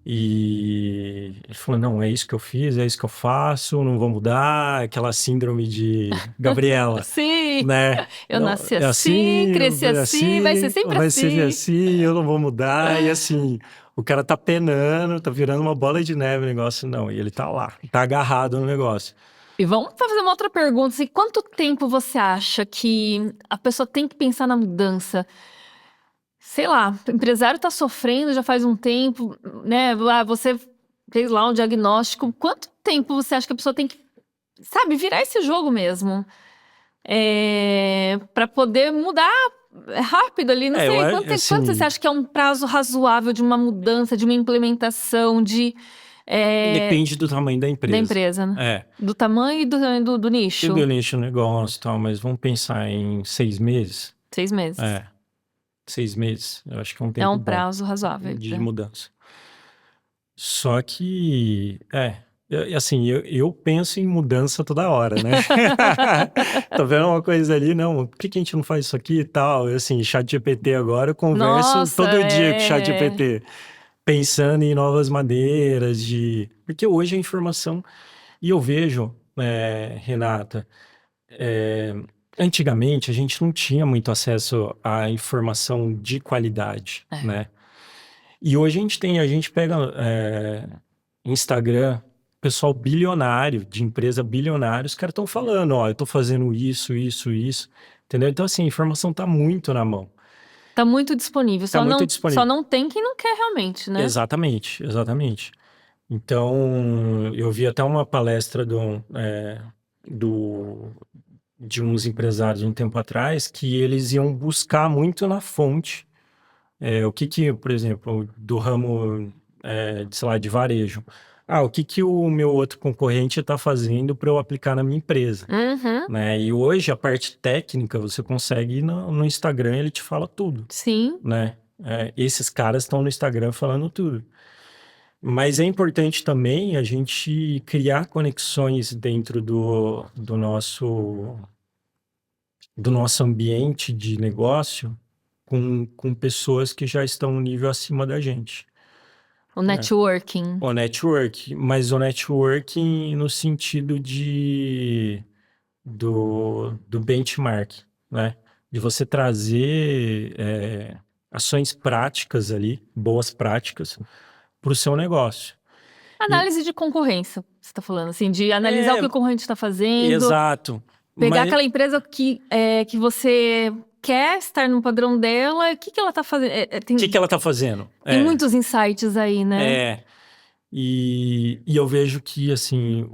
E ele falou, não, é isso que eu fiz, é isso que eu faço, não vou mudar, aquela síndrome de Gabriela. Sim, né? Eu nasci assim, cresci assim, vai ser sempre assim. Vai ser assim, eu não vou mudar, e assim, o cara tá penando, tá virando uma bola de neve o negócio, não, e ele tá lá, tá agarrado no negócio. E vamos fazer uma outra pergunta, assim, quanto tempo você acha que a pessoa tem que pensar na mudança? Sei lá, o empresário está sofrendo já faz um tempo, né? Você fez lá um diagnóstico. Quanto tempo você acha que a pessoa tem que, sabe, virar esse jogo mesmo? Para poder mudar rápido ali, não sei. Quanto você acha que é um prazo razoável de uma mudança, de uma implementação, Depende do tamanho da empresa. Da empresa, né? Do tamanho e do nicho. E do nicho, negócio e tal, mas vamos pensar em 6 meses? 6 meses. 6 meses, eu acho que é um tempo bom prazo razoável de mudança. Só que, assim, eu penso em mudança toda hora, né? Tô vendo uma coisa ali, não, por que a gente não faz isso aqui e tal? Assim, ChatGPT agora, eu converso todo dia com o ChatGPT, pensando em novas maneiras Porque hoje a informação, e eu vejo, Renata, antigamente a gente não tinha muito acesso à informação de qualidade, né? E hoje a gente pega Instagram, pessoal bilionário, de empresa bilionária, os caras estão falando, eu tô fazendo isso, entendeu? Então, assim, a informação tá muito na mão. Tá muito disponível, só não tem quem não quer realmente, né? Exatamente. Então, eu vi até uma palestra de uns empresários um tempo atrás, que eles iam buscar muito na fonte o que, por exemplo, do ramo sei lá, de varejo. O que o meu outro concorrente está fazendo para eu aplicar na minha empresa? Né? E hoje, a parte técnica, você consegue ir no Instagram, ele te fala tudo. Sim. Né? Esses caras estão no Instagram falando tudo. Mas é importante também a gente criar conexões dentro do nosso ambiente de negócio com pessoas que já estão um nível acima da gente. O networking. O networking, mas o networking no sentido do benchmark, né? de você trazer ações práticas ali, boas práticas, para o seu negócio. E, Análise de concorrência, você está falando, assim, de analisar o é, que o concorrente está fazendo, exato. pegar Mas aquela empresa que você quer estar no padrão dela, o que ela está fazendo? o que ela está fazendo? Tem muitos insights aí, né? E eu vejo que, assim,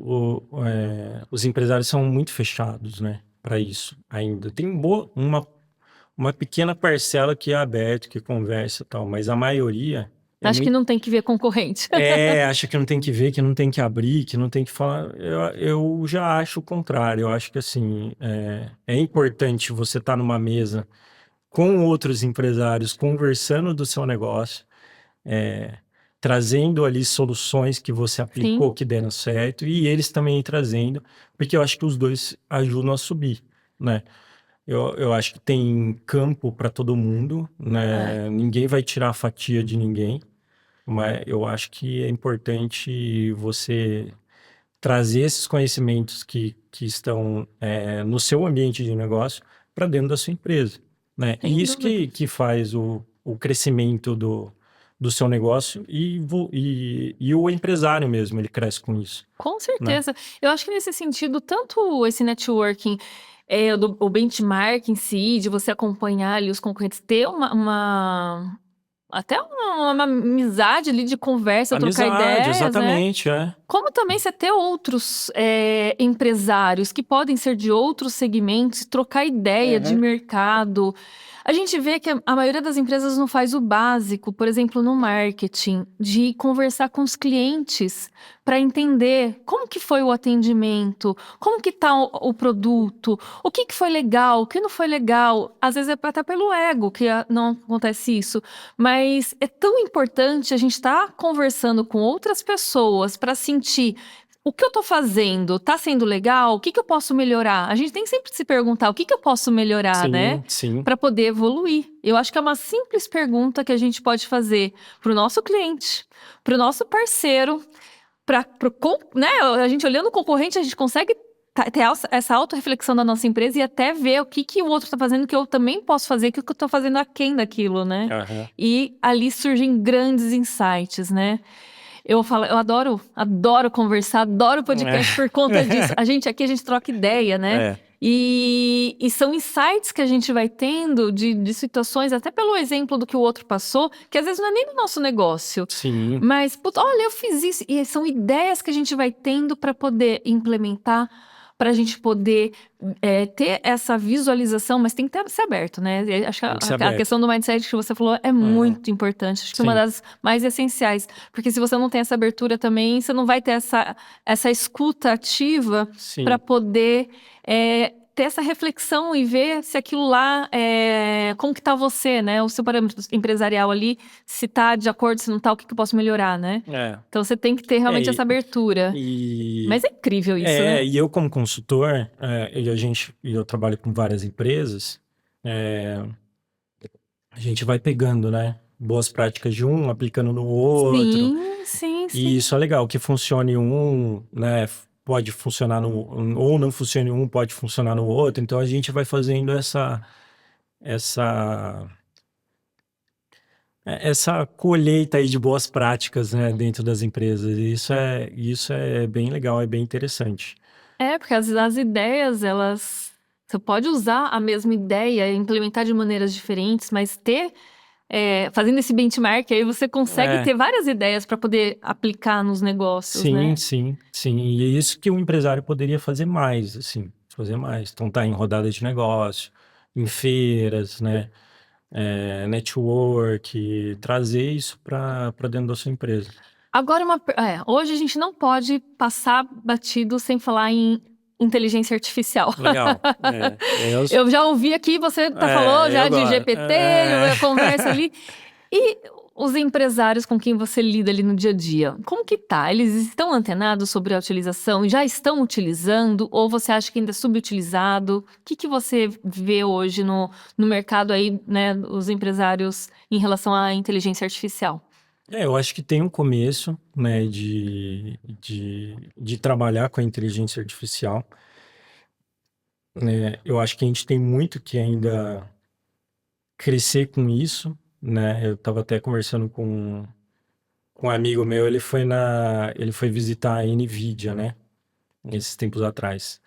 os empresários são muito fechados, né, para isso ainda. Tem uma pequena parcela que é aberto, que conversa e tal, mas a maioria é Acho que muito. não tem que ver concorrente. Acha que não tem que ver, que não tem que abrir, que não tem que falar. Eu já acho o contrário. Eu acho que, assim, é importante você estar numa mesa com outros empresários, conversando do seu negócio, é, trazendo ali soluções que você Sim, aplicou que deram certo e eles também trazendo, porque eu acho que os dois ajudam a subir, né? Eu acho que tem campo para todo mundo, é, né? Ninguém vai tirar a fatia de ninguém, mas eu acho que é importante você trazer esses conhecimentos que estão no seu ambiente de negócio para dentro da sua empresa, né? E sem isso dúvida. que faz o crescimento do seu negócio e o empresário mesmo, ele cresce com isso, Com né? certeza. Eu acho que nesse sentido, tanto esse networking, o benchmark em si, de você acompanhar ali os concorrentes, ter até uma amizade ali de conversa, trocar Amizade, ideias, né? exatamente, Como também você ter outros empresários que podem ser de outros segmentos, trocar ideia de Uhum. mercado. A gente vê que a maioria das empresas não faz o básico, por exemplo, no marketing, de conversar com os clientes para entender como que foi o atendimento, como que está o produto, o que foi legal, o que não foi legal. Às vezes é até pelo ego que não acontece isso. Mas é tão importante a gente estar conversando com outras pessoas para sentir o que eu tô fazendo, tá sendo legal? O que que eu posso melhorar? A gente tem sempre que se perguntar o que que eu posso melhorar, né? Sim, sim, Para poder evoluir. Eu acho que é uma simples pergunta que a gente pode fazer para o nosso cliente, para o nosso parceiro, né? A gente olhando o concorrente, a gente consegue ter essa autorreflexão da nossa empresa e até ver o que que o outro está fazendo que eu também posso fazer, o que eu estou fazendo aquém daquilo, né? aham. E ali surgem grandes insights, né? Eu falo, eu adoro conversar, adoro podcast por conta disso. A gente troca ideia, né? É, E são insights que a gente vai tendo de situações, até pelo exemplo do que o outro passou, que às vezes não é nem do nosso negócio. sim, Mas, putz, olha, eu fiz isso. E são ideias que a gente vai tendo para poder implementar, para a gente poder ter essa visualização, mas tem que ser aberto, né? Eu acho que tem que ser a aberto. questão do mindset que você falou é Aham. muito importante. Acho que é uma Sim, das mais essenciais. Porque se você não tem essa abertura também, você não vai ter essa escuta ativa para sim. poder ter essa reflexão e ver se aquilo lá, como que tá você, né? O seu parâmetro empresarial ali, se tá de acordo, se não tá, o que que eu posso melhorar, né? É, Então você tem que ter é, realmente essa abertura. e, Mas é incrível isso, né? e eu como consultor, eu trabalho com várias empresas, é, a gente vai pegando, né, boas práticas de um, aplicando no outro, Sim, sim, e sim. isso é legal, que funcione em um, né, pode funcionar ou não funcione em um, pode funcionar no outro, então a gente vai fazendo essa, essa colheita aí de boas práticas, né, dentro das empresas, e isso é bem legal, é bem interessante. Porque as ideias, elas. Você pode usar a mesma ideia, implementar de maneiras diferentes, mas fazendo esse benchmark, aí você consegue É, ter várias ideias para poder aplicar nos negócios, sim, né? sim, sim. E é isso que o empresário poderia fazer mais, assim, fazer mais. Então, tá em rodadas de negócio, em feiras, né? Network, trazer isso para dentro da sua empresa. Agora, hoje a gente não pode passar batido sem falar em inteligência artificial. Legal. Eu já ouvi aqui, você falou Eu já de gosto. GPT, a conversa ali. E os empresários com quem você lida ali no dia a dia, como que tá? Eles estão antenados sobre a utilização? Já estão utilizando? Ou você acha que ainda é subutilizado? O que que você vê hoje no mercado aí, né, os empresários em relação à inteligência artificial? Eu acho que tem um começo, né, de trabalhar com a inteligência artificial. Eu acho que a gente tem muito que ainda crescer com isso, né? Eu estava até conversando com um amigo meu, ele foi visitar a NVIDIA, né? Esses tempos atrás.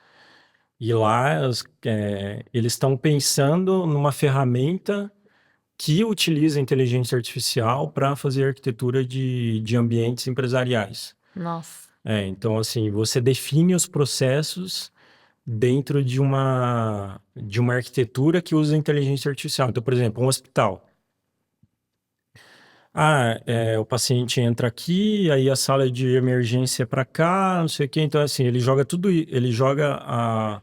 E lá eles estão pensando numa ferramenta que utiliza inteligência artificial para fazer arquitetura de ambientes empresariais. Nossa. Então, assim, você define os processos dentro de uma arquitetura que usa inteligência artificial. Então, por exemplo, um hospital. O paciente entra aqui, aí a sala de emergência é para cá, não sei o quê. Então, assim, ele joga ele joga a-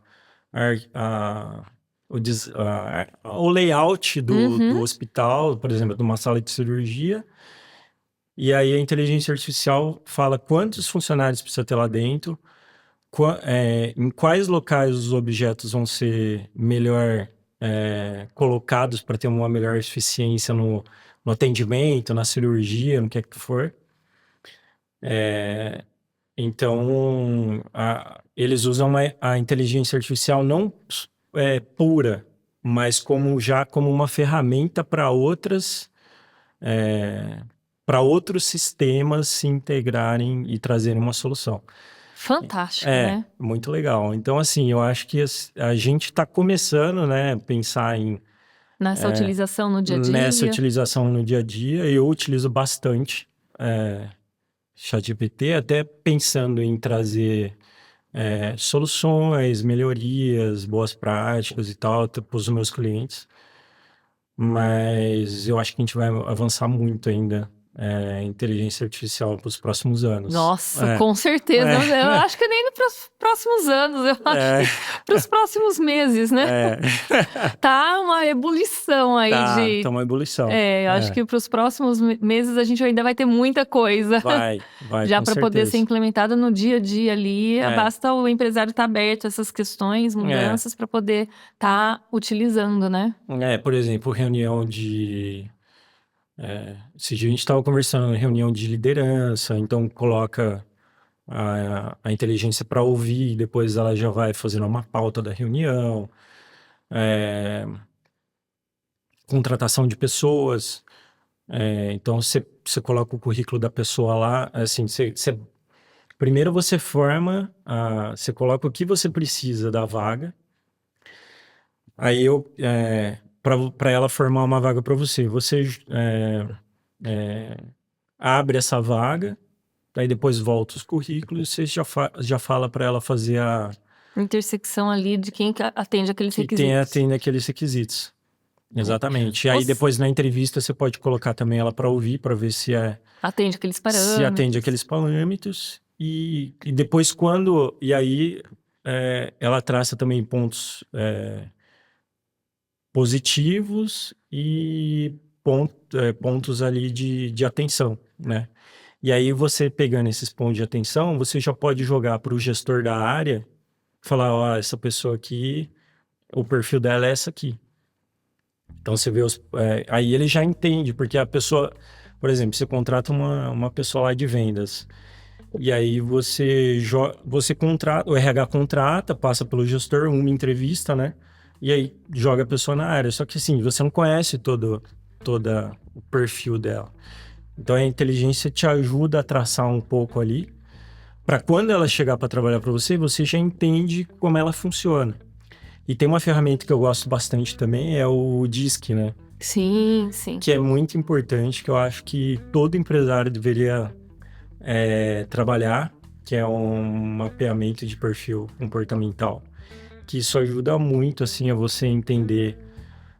o layout do Uhum. hospital, por exemplo, de uma sala de cirurgia. E aí a inteligência artificial fala quantos funcionários precisa ter lá dentro, em quais locais os objetos vão ser melhor colocados para ter uma melhor eficiência no atendimento, na cirurgia, no que é que for. Então, eles usam a inteligência artificial não pura, mas como uma ferramenta para outros sistemas se integrarem e trazerem uma solução. Fantástico, né? Muito legal. Então, assim, eu acho que a gente está começando, né, a pensar Nessa utilização no dia a nessa dia. utilização no dia a dia. Eu utilizo bastante ChatGPT, até pensando em trazer soluções, melhorias, boas práticas e tal para os meus clientes. Mas eu acho que a gente vai avançar muito ainda em inteligência artificial para os próximos anos. Nossa, com certeza. Eu acho que nem nos próximos anos, eu acho que para os próximos meses, né? Tá uma ebulição aí Tá uma ebulição. eu acho que para os próximos meses a gente ainda vai ter muita coisa. Vai, já com para poder certeza. ser implementada no dia a dia ali. Basta o empresário estar aberto a essas questões, mudanças, para poder estar utilizando, né? Por exemplo, reunião de... esse dia a gente estava conversando em reunião de liderança, então coloca a inteligência para ouvir, depois ela já vai fazendo uma pauta da reunião. Contratação de pessoas. Então, você coloca o currículo da pessoa lá, assim, primeiro você forma, você coloca o que você precisa da vaga, aí para ela formar uma vaga para você, abre essa vaga, aí depois volta os currículos, você já fala para ela fazer Intersecção ali de quem atende aqueles requisitos. Atende aqueles requisitos. Exatamente. E aí depois na entrevista você pode colocar também ela para ouvir, para ver se atende aqueles parâmetros. Se atende aqueles parâmetros. E depois E aí ela traça também pontos positivos e pontos ali de atenção, né? E aí você pegando esses pontos de atenção, você já pode jogar para o gestor da área, falar, ó, essa pessoa aqui, o perfil dela é essa aqui. Então você vê aí ele já entende, porque a pessoa, por exemplo, você contrata uma pessoa lá de vendas, e aí você contrata, o RH contrata, passa pelo gestor, uma entrevista, né? E aí joga a pessoa na área. Só que assim, você não conhece todo o perfil dela. Então a inteligência te ajuda a traçar um pouco ali, para quando ela chegar para trabalhar para você, você já entende como ela funciona. E tem uma ferramenta que eu gosto bastante também, é o DISC, né? Sim, sim. Que é muito importante, que eu acho que todo empresário deveria trabalhar, que é um mapeamento de perfil comportamental. Que isso ajuda muito, assim, a você entender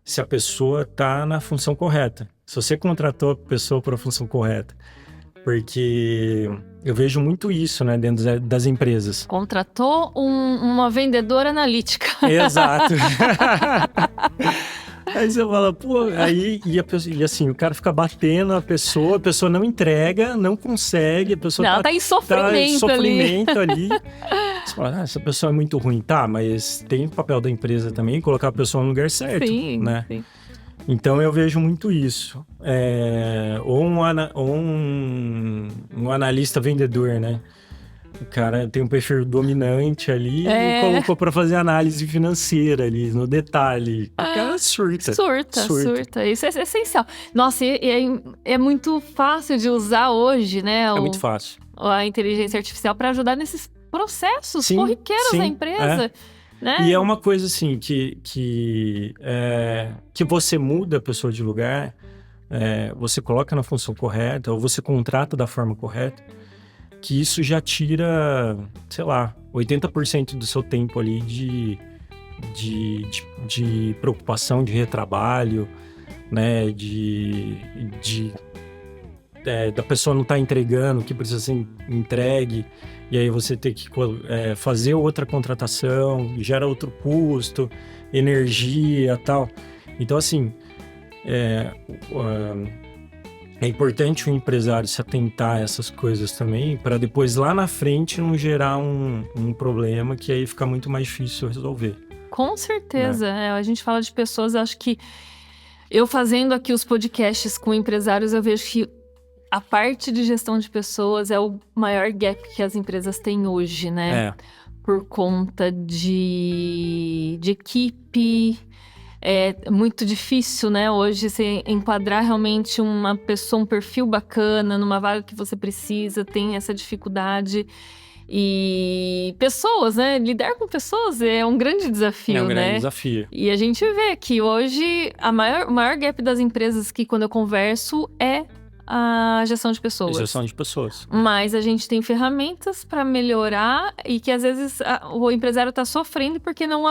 se a pessoa está na função correta. Se você contratou a pessoa para a função correta. Porque eu vejo muito isso, né, dentro das empresas. Contratou uma vendedora analítica. Exato. Aí você fala, pô, e assim, o cara fica batendo a pessoa não entrega, não consegue, a pessoa ela tá em sofrimento ali. Você fala, essa pessoa é muito ruim, tá, mas tem o papel da empresa também, colocar a pessoa no lugar certo, sim, né? Sim. Então eu vejo muito isso. Ou um analista vendedor, né? O cara tem um perfil dominante ali e colocou pra fazer análise financeira ali, no detalhe. O cara surta. Surta. Isso é essencial. Nossa, é muito fácil de usar hoje, né? É muito fácil. A inteligência artificial para ajudar nesses processos corriqueiros da empresa. Né? E é uma coisa assim que você muda a pessoa de lugar, você coloca na função correta, ou você contrata da forma correta, que isso já tira, sei lá, 80% do seu tempo ali de preocupação, de retrabalho, né? Da pessoa não estar entregando o que precisa ser entregue, e aí você ter que fazer outra contratação, gera outro custo, energia e tal. Então, assim, é importante o empresário se atentar a essas coisas também, para depois lá na frente não gerar um problema que aí fica muito mais difícil resolver. Com certeza. Né? A gente fala de pessoas, acho que eu fazendo aqui os podcasts com empresários, eu vejo que a parte de gestão de pessoas é o maior gap que as empresas têm hoje, né? Por conta de equipe. É muito difícil, né? Hoje, você enquadrar realmente uma pessoa, um perfil bacana numa vaga que você precisa, tem essa dificuldade. E pessoas, né? Lidar com pessoas é um grande desafio, né? É um grande desafio. E a gente vê que hoje o maior gap das empresas que quando eu converso é a gestão de pessoas. Gestão de pessoas. Mas a gente tem ferramentas para melhorar e que às vezes o empresário está sofrendo porque não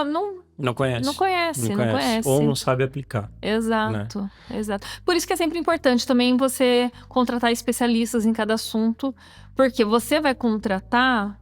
conhece. Não conhece. Ou não sabe aplicar. Exato, né? Exato. Por isso que é sempre importante também você contratar especialistas em cada assunto, porque você vai contratar,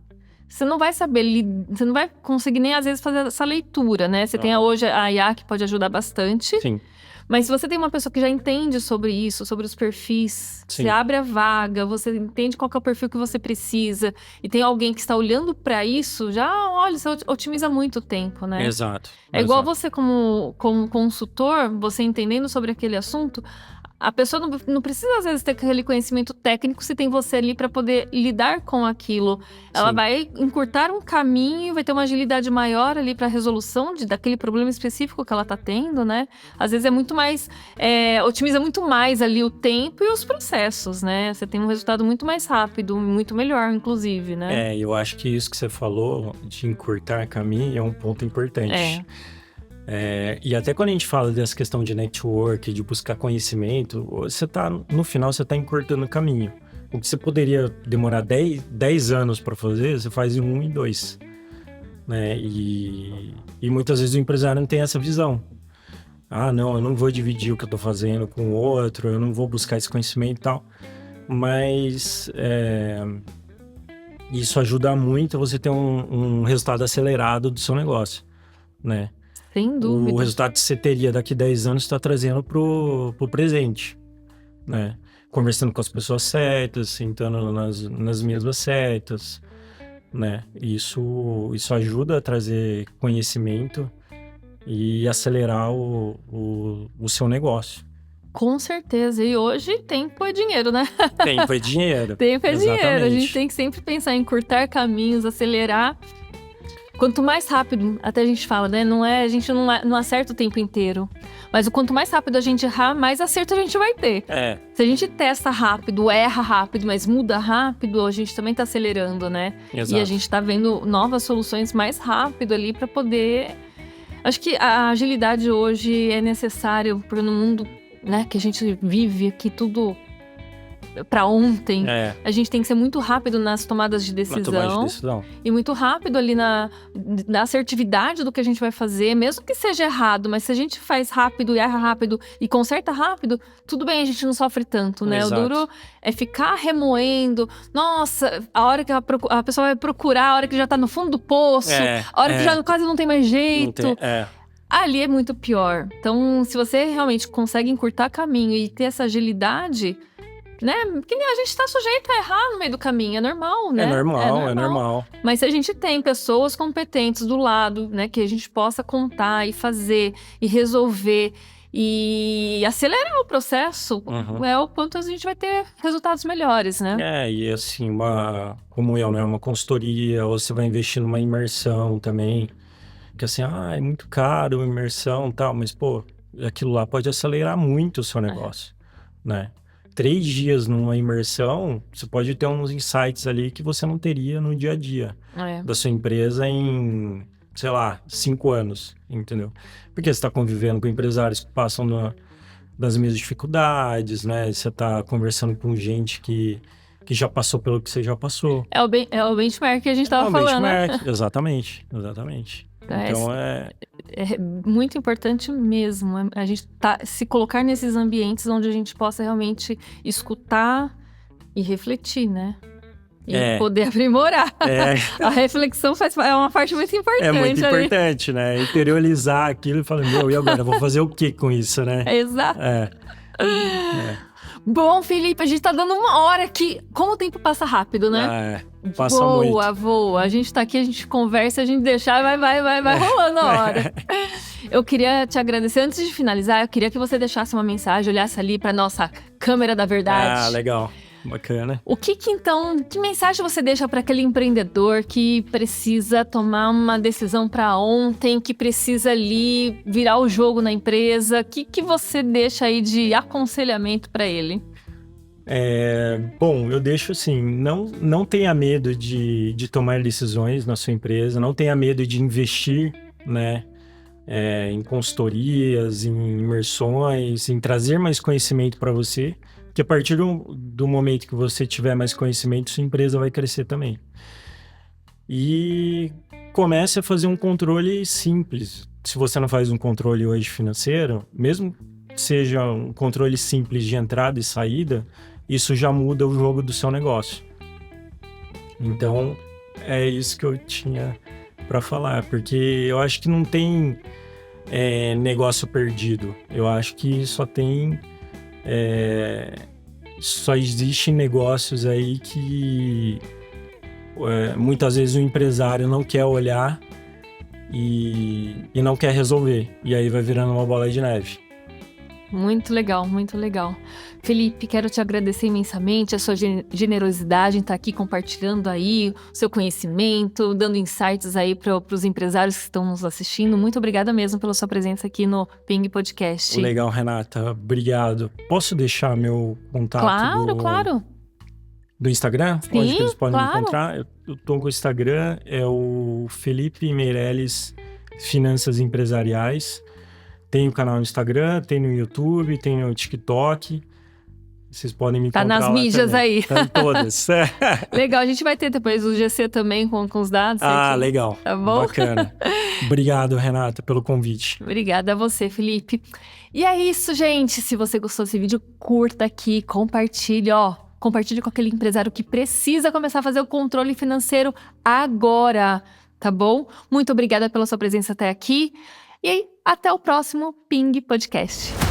você não vai saber, você não vai conseguir nem às vezes fazer essa leitura, né? Você tem hoje a IA que pode ajudar bastante. Sim. Mas se você tem uma pessoa que já entende sobre isso, sobre os perfis, você abre a vaga, você entende qual que é o perfil que você precisa, e tem alguém que está olhando para isso, olha, você otimiza muito o tempo, né? Exato. Igual você como consultor, você entendendo sobre aquele assunto, a pessoa não precisa, às vezes, ter aquele conhecimento técnico se tem você ali para poder lidar com aquilo. Ela vai encurtar um caminho, vai ter uma agilidade maior ali para a resolução daquele problema específico que ela está tendo, né? Às vezes é muito mais... otimiza muito mais ali o tempo e os processos, né? Você tem um resultado muito mais rápido, muito melhor, inclusive, né? Eu acho que isso que você falou, de encurtar caminho, é um ponto importante. E até quando a gente fala dessa questão de network, de buscar conhecimento, no final você está encurtando o caminho. O que você poderia demorar 10 anos para fazer, você faz em 1 e 2. Né? E muitas vezes o empresário não tem essa visão. Não, eu não vou dividir o que eu estou fazendo com o outro, eu não vou buscar esse conhecimento e tal. Mas isso ajuda muito a você ter um resultado acelerado do seu negócio, né? Sem dúvida. O resultado que você teria daqui 10 anos está trazendo pro presente, né? Conversando com as pessoas certas, sentando nas mesmas certas, né? Isso ajuda a trazer conhecimento e acelerar o seu negócio. Com certeza. E hoje tempo é dinheiro, né? Tempo é dinheiro. Tempo é Exatamente. dinheiro. A gente tem que sempre pensar em encurtar caminhos, acelerar. Quanto mais rápido, até a gente fala, né? A gente não acerta o tempo inteiro. Mas o quanto mais rápido a gente errar, mais acerto a gente vai ter. Se a gente testa rápido, erra rápido, mas muda rápido, a gente também tá acelerando, né? Exato. E a gente tá vendo novas soluções mais rápido ali para poder... Acho que a agilidade hoje é necessária no mundo, né, que a gente vive aqui, tudo para ontem. A gente tem que ser muito rápido nas tomadas de decisão. E muito rápido ali na assertividade do que a gente vai fazer, mesmo que seja errado, mas se a gente faz rápido e erra rápido e conserta rápido, tudo bem, a gente não sofre tanto, né? Exato. O duro é ficar remoendo. Nossa, a hora que a pessoa vai procurar, a hora que já tá no fundo do poço, a hora que já quase não tem mais jeito. Ali é muito pior. Então, se você realmente consegue encurtar caminho e ter essa agilidade, né? Porque a gente tá sujeito a errar no meio do caminho, é normal, né? É normal. Mas se a gente tem pessoas competentes do lado, né? Que a gente possa contar e fazer e resolver e acelerar o processo, é o quanto a gente vai ter resultados melhores, né? E assim, como eu, né? Uma consultoria, ou você vai investir numa imersão também, que assim, é muito caro a imersão e tal, mas, pô, aquilo lá pode acelerar muito o seu negócio, né? 3 dias numa imersão, você pode ter uns insights ali que você não teria no dia a dia da sua empresa em, sei lá, 5 anos, entendeu? Porque você está convivendo com empresários que passam das mesmas dificuldades, né? Você está conversando com gente que já passou pelo que você já passou. É o benchmark que a gente estava falando. Benchmark, exatamente. Então é muito importante mesmo a gente se colocar nesses ambientes onde a gente possa realmente escutar e refletir, né? E poder aprimorar. A reflexão é uma parte muito importante. É muito importante, né? Interiorizar aquilo e falar, e agora? Vou fazer o que com isso, né? Exato. Bom, Felipe, a gente tá dando 1 hora aqui. Como o tempo passa rápido, né? Passa muito. Voa. A gente tá aqui, a gente conversa, a gente deixar, vai rolando a hora. Eu queria te agradecer. Antes de finalizar, eu queria que você deixasse uma mensagem, olhasse ali pra nossa câmera da verdade. Legal. Bacana. Que mensagem você deixa para aquele empreendedor que precisa tomar uma decisão para ontem, que precisa ali virar o jogo na empresa? O que você deixa aí de aconselhamento para ele? Bom, eu deixo assim, não tenha medo de tomar decisões na sua empresa, não tenha medo de investir, né? Em consultorias, em imersões, em trazer mais conhecimento para você. Que a partir do momento que você tiver mais conhecimento, sua empresa vai crescer também. E comece a fazer um controle simples. Se você não faz um controle hoje financeiro, mesmo que seja um controle simples de entrada e saída, isso já muda o jogo do seu negócio. Então, é isso que eu tinha para falar, porque eu acho que não tem negócio perdido. Eu acho que só existem negócios aí que muitas vezes o empresário não quer olhar e não quer resolver. E aí vai virando uma bola de neve. Muito legal, muito legal. Felipe, quero te agradecer imensamente a sua generosidade em estar aqui compartilhando aí o seu conhecimento, dando insights aí para os empresários que estão nos assistindo. Muito obrigada mesmo pela sua presença aqui no Ping Podcast. Legal, Renata. Obrigado. Posso deixar meu contato Claro. Do Instagram? Sim, onde que eles podem me encontrar? Eu tô com o Instagram, é o Felipe Meirelles Finanças Empresariais. Tem o canal no Instagram, tem no YouTube, tem no TikTok. Vocês podem me encontrar nas mídias também. aí. Tá em todas. Legal, a gente vai ter depois o GC também com os dados. Aqui. Legal. Tá bom? Bacana. Obrigado, Renata, pelo convite. Obrigada a você, Felipe. E é isso, gente. Se você gostou desse vídeo, curta aqui, compartilhe, Compartilhe com aquele empresário que precisa começar a fazer o controle financeiro agora, tá bom? Muito obrigada pela sua presença até aqui. E aí, até o próximo Ping Podcast.